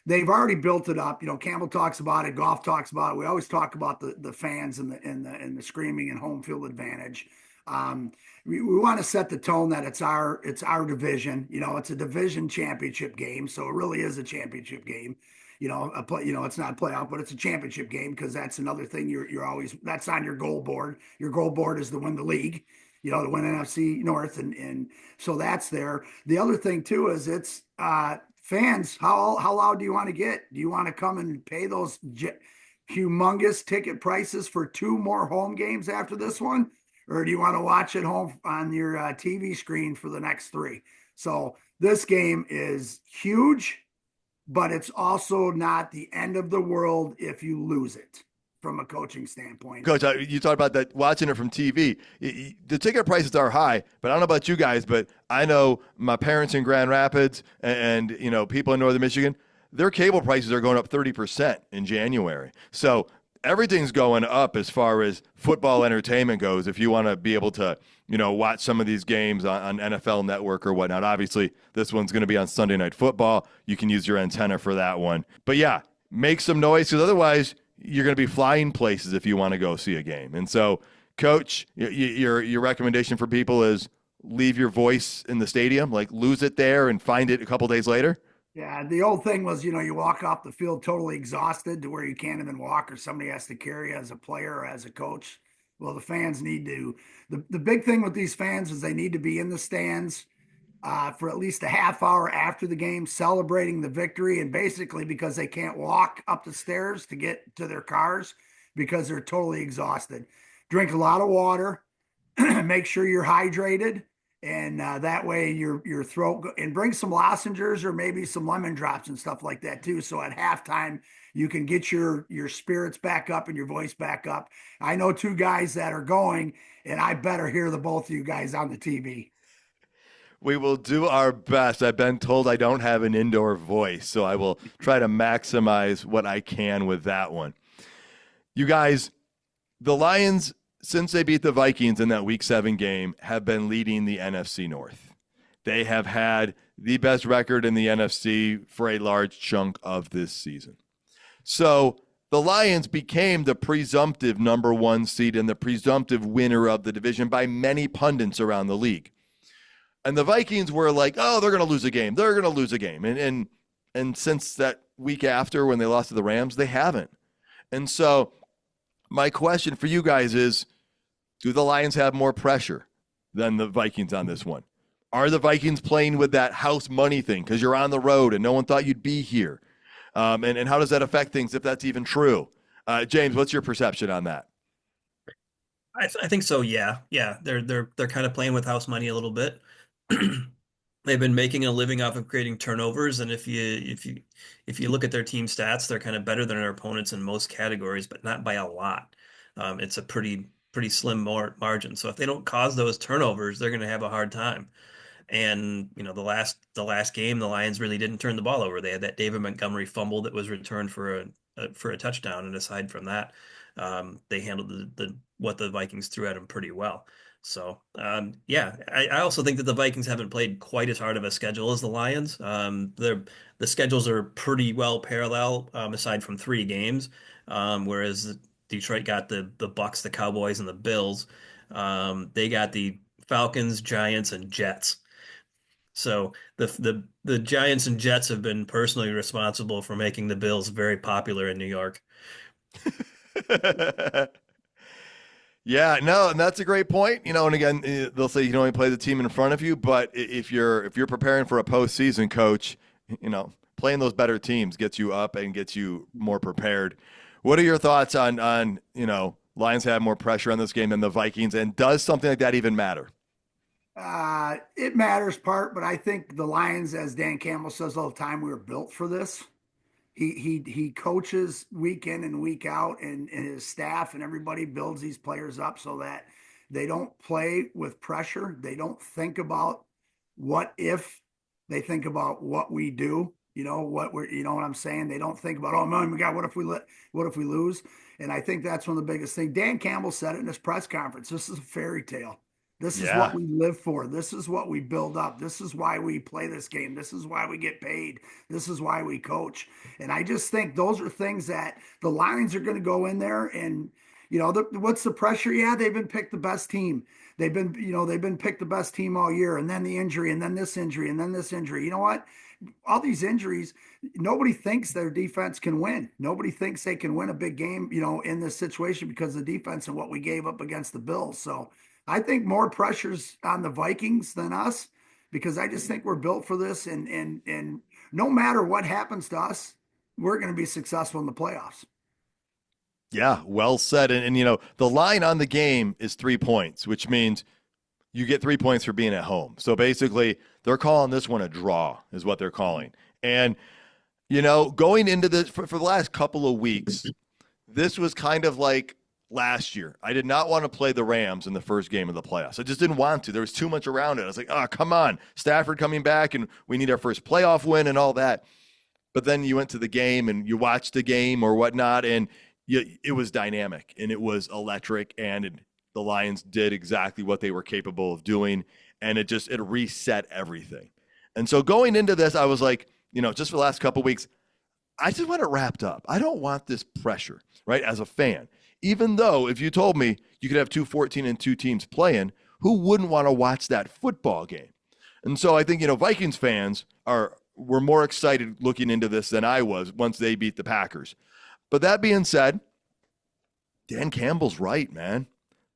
they've already built it up. Campbell talks about it, Goff talks about it. We always talk about the fans and the screaming and home field advantage. We want to set the tone that it's our division. It's a division championship game, so it really is a championship game. It's not a playoff, but it's a championship game because that's another thing you're always that's on your goal board. Your goal board is to win the league, to win NFC North, and so that's there. The other thing too is it's fans. How loud do you want to get? Do you want to come and pay those humongous ticket prices for 2 more home games after this one? Or do you want to watch at home on your TV screen for the next 3? So this game is huge, but it's also not the end of the world if you lose it from a coaching standpoint. Coach, you talked about that watching it from TV. The ticket prices are high, but I don't know about you guys, but I know my parents in Grand Rapids and people in Northern Michigan, their cable prices are going up 30% in January. So everything's going up as far as football entertainment goes. If you want to be able to, watch some of these games on NFL Network or whatnot. Obviously, this one's going to be on Sunday Night Football. You can use your antenna for that one. But yeah, make some noise because otherwise you're going to be flying places if you want to go see a game. And so, Coach, your recommendation for people is leave your voice in the stadium, like lose it there and find it a couple days later. Yeah, the old thing was, you walk off the field totally exhausted to where you can't even walk, or somebody has to carry you as a player or as a coach. Well, the fans need to. The big thing with these fans is they need to be in the stands for at least a half hour after the game, celebrating the victory, and basically because they can't walk up the stairs to get to their cars because they're totally exhausted. Drink a lot of water, make sure you're hydrated. And that way your throat and bring some lozenges or maybe some lemon drops and stuff like that too. So at halftime you can get your spirits back up and your voice back up. I know 2 guys that are going, and I better hear the both of you guys on the TV. We will do our best. I've been told I don't have an indoor voice, so I will try to maximize what I can with that one. You guys, the Lions, since they beat the Vikings in that Week 7 game, have been leading the NFC North. They have had the best record in the NFC for a large chunk of this season. So the Lions became the presumptive number 1 seed and the presumptive winner of the division by many pundits around the league. And the Vikings were like, oh, they're going to lose a game. They're going to lose a game. And since that week after when they lost to the Rams, they haven't. And so my question for you guys is, do the Lions have more pressure than the Vikings on this one? Are the Vikings playing with that house money thing because you're on the road and no one thought you'd be here? And how does that affect things if that's even true? James, what's your perception on that? I think so. Yeah. They're kind of playing with house money a little bit. They've been making a living off of creating turnovers, and if you look at their team stats, they're kind of better than their opponents in most categories, but not by a lot. It's a pretty slim margin. So if they don't cause those turnovers, they're going to have a hard time. And the last game, the Lions really didn't turn the ball over. They had that David Montgomery fumble that was returned for a touchdown, and aside from that, they handled what the Vikings threw at them pretty well. So I also think that the Vikings haven't played quite as hard of a schedule as the Lions. The schedules are pretty well parallel, aside from 3 games, whereas Detroit got the Bucks, the Cowboys, and the Bills. They got the Falcons, Giants, and Jets. So the Giants and Jets have been personally responsible for making the Bills very popular in New York. Yeah, no, and that's a great point. And again, they'll say you can only play the team in front of you, but if you're preparing for a postseason, coach, playing those better teams gets you up and gets you more prepared. What are your thoughts on Lions have more pressure on this game than the Vikings, and does something like that even matter? It matters part, but I think the Lions, as Dan Campbell says all the time, we were built for this. He coaches week in and week out, and his staff and everybody builds these players up so that they don't play with pressure. They don't think about what if, they think about what we do. What I'm saying? They don't think about, oh man, my God, what if we lose? And I think that's one of the biggest things. Dan Campbell said it in his press conference. This is a fairy tale. This is what we live for. This is what we build up. This is why we play this game. This is why we get paid. This is why we coach. And I just think those are things that the Lions are going to go in there and, What's the pressure? Yeah, they've been picked the best team. They've been picked the best team all year, and then the injury, and then this injury, and then this injury. You know what? All these injuries, nobody thinks their defense can win. Nobody thinks they can win a big game, in this situation because of the defense and what we gave up against the Bills. So I think more pressure's on the Vikings than us because I just think we're built for this. And no matter what happens to us, we're going to be successful in the playoffs. Yeah, well said. And the line on the game is 3 points, which means you get 3 points for being at home. So basically, they're calling this one a draw, is what they're calling. And, going into this for the last couple of weeks, this was kind of like last year. I did not want to play the Rams in the first game of the playoffs. I just didn't want to. There was too much around it. I was like, oh, come on. Stafford coming back, and we need our first playoff win and all that. But then you went to the game and you watched the game or whatnot, and it was dynamic and it was electric, and the Lions did exactly what they were capable of doing, and it reset everything. And so going into this, I was like, just for the last couple of weeks, I just want it wrapped up. I don't want this pressure, right, as a fan. Even though if you told me you could have 2-14-2 teams playing, who wouldn't want to watch that football game? And so I think, Vikings fans were more excited looking into this than I was once they beat the Packers. But that being said, Dan Campbell's right, man.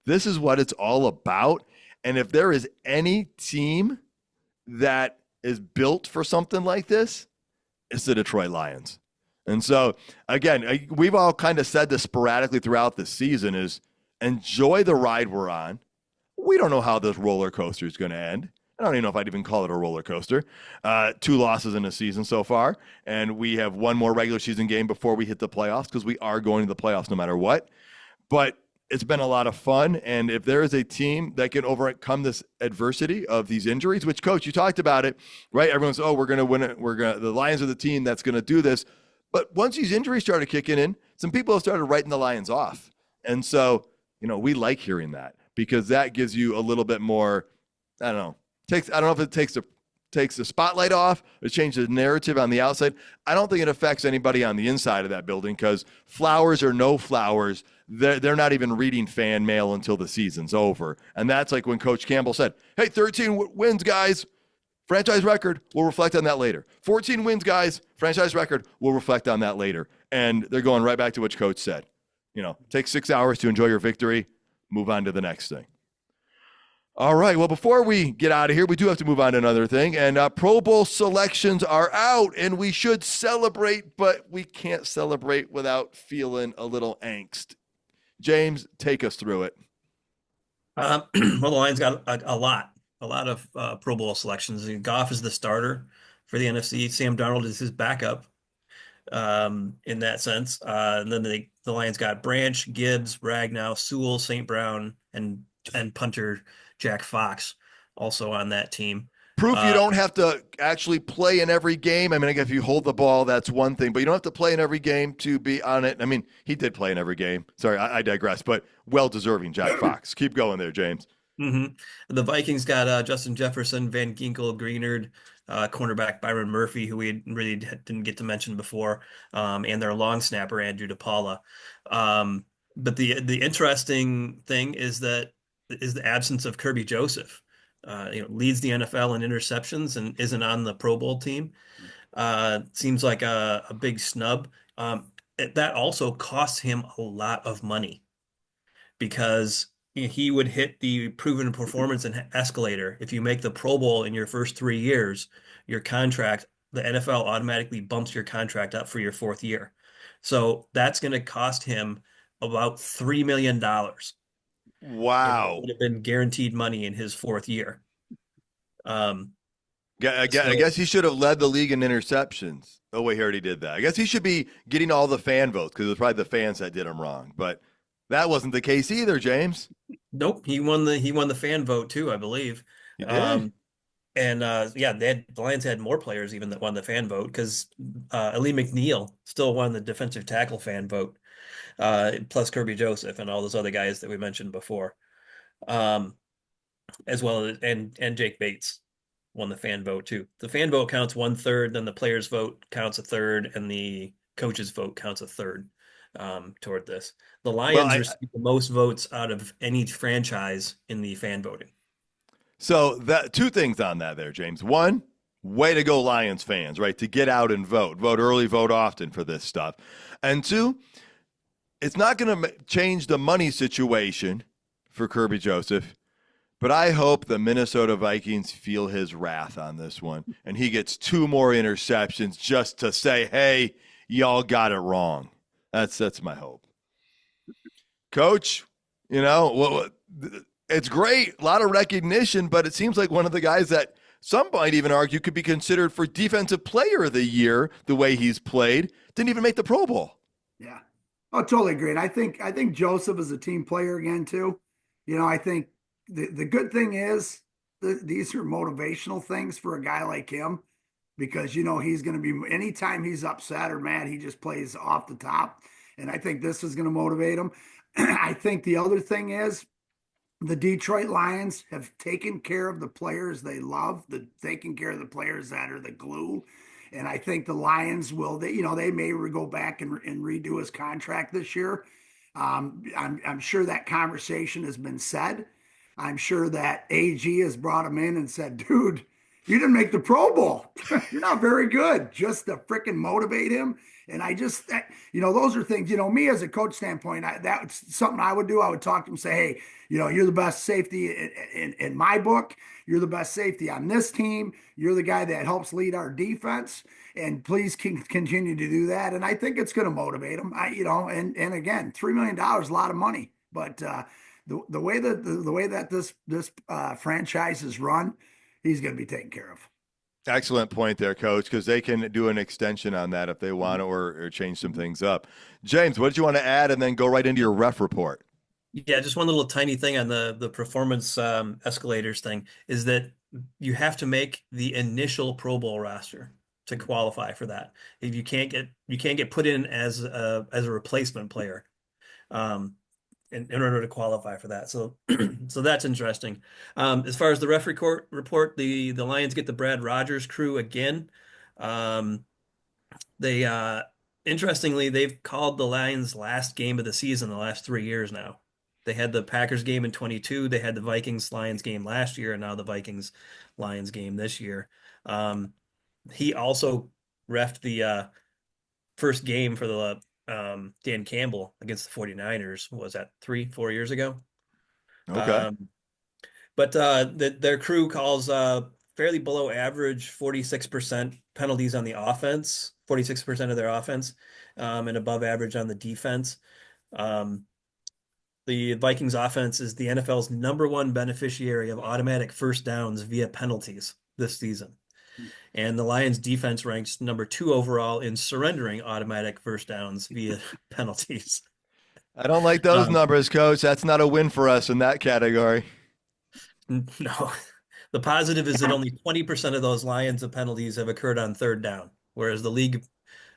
This is what it's all about. And if there is any team that is built for something like this, it's the Detroit Lions. And so, again, we've all kind of said this sporadically throughout the season is enjoy the ride we're on. We don't know how this roller coaster is going to end. I don't even know if I'd even call it a roller coaster. 2 losses in a season so far, and we have one more regular season game before we hit the playoffs because we are going to the playoffs no matter what. But it's been a lot of fun, and if there is a team that can overcome this adversity of these injuries, which, Coach, you talked about it, right? Everyone's, we're going to win it. The Lions are the team that's going to do this. But once these injuries started kicking in, some people have started writing the Lions off. And so, we like hearing that because that gives you a little bit more, I don't know if it takes the spotlight off or changes the narrative on the outside. I don't think it affects anybody on the inside of that building because flowers or no flowers, they're not even reading fan mail until the season's over. And that's like when Coach Campbell said, hey, 13 wins, guys. Franchise record, we'll reflect on that later. 14 wins, guys. Franchise record, we'll reflect on that later. And they're going right back to what Coach said. Take 6 hours to enjoy your victory. Move on to the next thing. All right. Well, before we get out of here, we do have to move on to another thing. And Pro Bowl selections are out, and we should celebrate, but we can't celebrate without feeling a little angst. James, take us through it. Well, the Lions got a lot of Pro Bowl selections. Goff is the starter for the NFC. Sam Darnold is his backup in that sense. And then the Lions got Branch, Gibbs, Ragnow, Sewell, St. Brown, and punter Jack Fox also on that team. Proof you don't have to actually play in every game. I mean, I guess if you hold the ball, that's one thing, but you don't have to play in every game to be on it. I mean, he did play in every game. Sorry, I digress, but well-deserving Jack Fox. Keep going there, James. Mm-hmm. The Vikings got Justin Jefferson, Van Ginkel, Greenard, cornerback Byron Murphy, who we really didn't get to mention before, and their long snapper, Andrew DePaula. But the interesting thing is the absence of Kirby Joseph. Leads the NFL in interceptions and isn't on the Pro Bowl team. Seems like a big snub. That also costs him a lot of money because he would hit the proven performance and escalator. If you make the Pro Bowl in your first 3 years, your contract, the NFL automatically bumps your contract up for your 4th year. So that's going to cost him about $3 million. Wow. It would have been guaranteed money in his 4th year. I guess he should have led the league in interceptions. Oh, wait, he already did that. I guess he should be getting all the fan votes because it was probably the fans that did him wrong. But that wasn't the case either, James. Nope, he won the fan vote too, I believe. He did. The Lions had more players even that won the fan vote because Ali McNeil still won the defensive tackle fan vote. Plus Kirby Joseph and all those other guys that we mentioned before, as well as and Jake Bates won the fan vote too. The fan vote counts 1/3, then the players' vote counts 1/3, and the coaches' vote counts 1/3. toward this. The Well, Lions received the most votes out of any franchise in the fan voting. so that two things on that there, James. One, way to go, Lions fans, right? To get out and vote. Vote early, vote often for this stuff. And two, it's not going to change the money situation for Kirby Joseph, but I hope the Minnesota Vikings feel his wrath on this one and he gets 2 more interceptions just to say, hey, y'all got it wrong. That's my hope. Coach, it's great, a lot of recognition, but it seems like one of the guys that some might even argue could be considered for Defensive Player of the Year, the way he's played, didn't even make the Pro Bowl. Yeah. Oh, totally agree. And I think Joseph is a team player again too. I think the good thing is these are motivational things for a guy like him because he's going to be anytime he's upset or mad, he just plays off the top. And I think this is going to motivate him. I think the other thing is the Detroit Lions have taken care of the players they love, taking care of the players that are the glue. And I think the Lions will, they may go back and redo his contract this year. I'm sure that conversation has been said. I'm sure that AG has brought him in and said, dude, you didn't make the Pro Bowl. You're not very good. Just to freaking motivate him. And those are things, me as a coach standpoint, that's something I would do. I would talk to him and say, hey, you're the best safety in my book. You're the best safety on this team. You're the guy that helps lead our defense. And please continue to do that. And I think it's going to motivate him. And again, $3 million is a lot of money. But the way that this franchise is run, he's going to be taken care of. Excellent point there, Coach, because they can do an extension on that if they want to or change some things up. James, what did you want to add and then go right into your ref report? Yeah, just one little tiny thing on the performance escalators thing is that you have to make the initial Pro Bowl roster to qualify for that. If you can't get put in as a replacement player in order to qualify for that. So so that's interesting. As far as the ref report, the Lions get the Brad Rogers crew again. They interestingly, they've called the Lions' last game of the season the last 3 years now. They had the Packers game in 22. They had the Vikings-Lions game last year, and now the Vikings-Lions game this year. He also reffed the first game for the Dan Campbell against the 49ers. Was that 3-4 years ago? Okay. But their crew calls fairly below average 46% penalties on the offense, 46% of their offense, and above average on the defense. The Vikings offense is the NFL's #1 beneficiary of automatic first downs via penalties this season. And the Lions defense ranks #2 overall in surrendering automatic first downs via penalties. I don't like those numbers, Coach. That's not a win for us in that category. No. The positive is that only 20% of those Lions of penalties have occurred on third down, whereas the league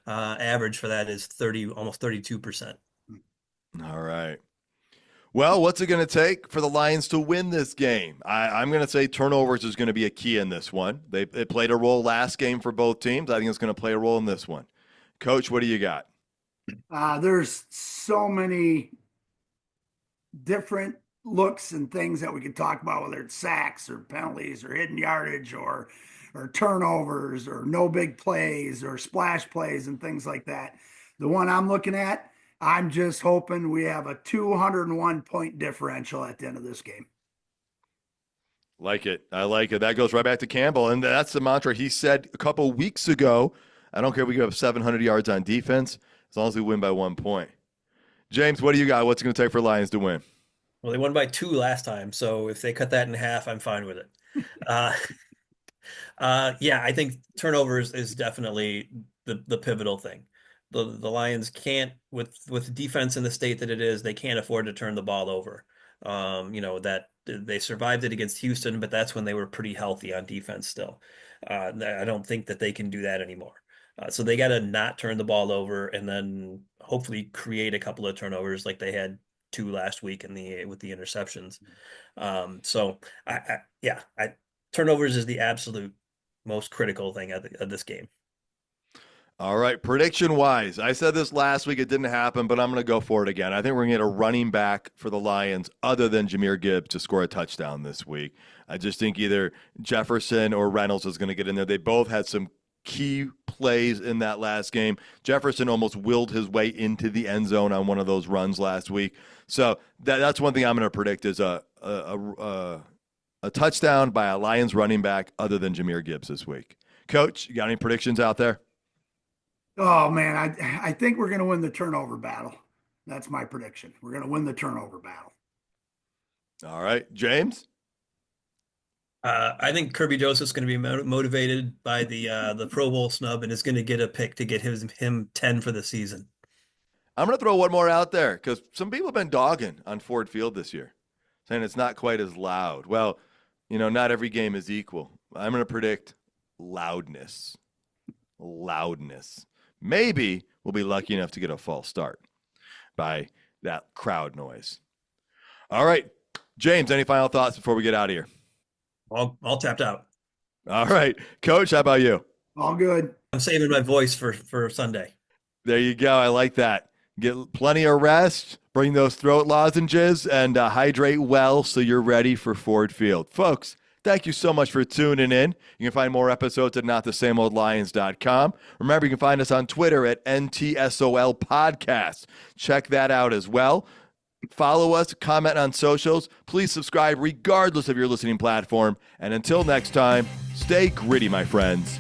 average for that is almost 32%. All right. Well, what's it going to take for the Lions to win this game? I'm going to say turnovers is going to be a key in this one. They played a role last game for both teams. I think it's going to play a role in this one. Coach, what do you got? There's so many different looks and things that we could talk about, whether it's sacks or penalties or hidden yardage or turnovers or no big plays or splash plays and things like that. The one I'm looking at, I'm just hoping we have a 201 point differential at the end of this game. Like it. I like it. That goes right back to Campbell. And that's the mantra he said a couple weeks ago. I don't care if we give up 700 yards on defense, as long as we win by 1 point. James, what do you got? What's it going to take for Lions to win? Well, they won by 2 last time, so if they cut that in half, I'm fine with it. Yeah, I think turnovers is definitely the pivotal thing. The Lions can't, with defense in the state that it is, they can't afford to turn the ball over. That they survived it against Houston, but that's when they were pretty healthy on defense still. I don't think that they can do that anymore. So they got to not turn the ball over and then hopefully create a couple of turnovers like they had 2 last week with the interceptions. So turnovers is the absolute most critical thing of this game. All right, prediction-wise, I said this last week. It didn't happen, but I'm going to go for it again. I think we're going to get a running back for the Lions other than Jahmyr Gibbs to score a touchdown this week. I just think either Jefferson or Reynolds is going to get in there. They both had some key plays in that last game. Jefferson almost willed his way into the end zone on one of those runs last week. So that's one thing I'm going to predict is a touchdown by a Lions running back other than Jahmyr Gibbs this week. Coach, you got any predictions out there? Oh man, I think we're going to win the turnover battle. That's my prediction. We're going to win the turnover battle. All right, James. I think Kirby Joseph's going to be motivated by the Pro Bowl snub and is going to get a pick to get him 10 for the season. I'm going to throw one more out there because some people have been dogging on Ford Field this year, saying it's not quite as loud. Well, not every game is equal. I'm going to predict loudness. Maybe we'll be lucky enough to get a false start by that crowd noise. All right, James, any final thoughts before we get out of here? All tapped out. All right, Coach, how about you? All good. I'm saving my voice for Sunday. There you go. I like that. Get plenty of rest, bring those throat lozenges, and hydrate well so you're ready for Ford Field. Folks, thank you so much for tuning in. You can find more episodes at notthesameoldlions.com. Remember, you can find us on Twitter at NTSOL Podcast. Check that out as well. Follow us, comment on socials. Please subscribe regardless of your listening platform. And until next time, stay gritty, my friends.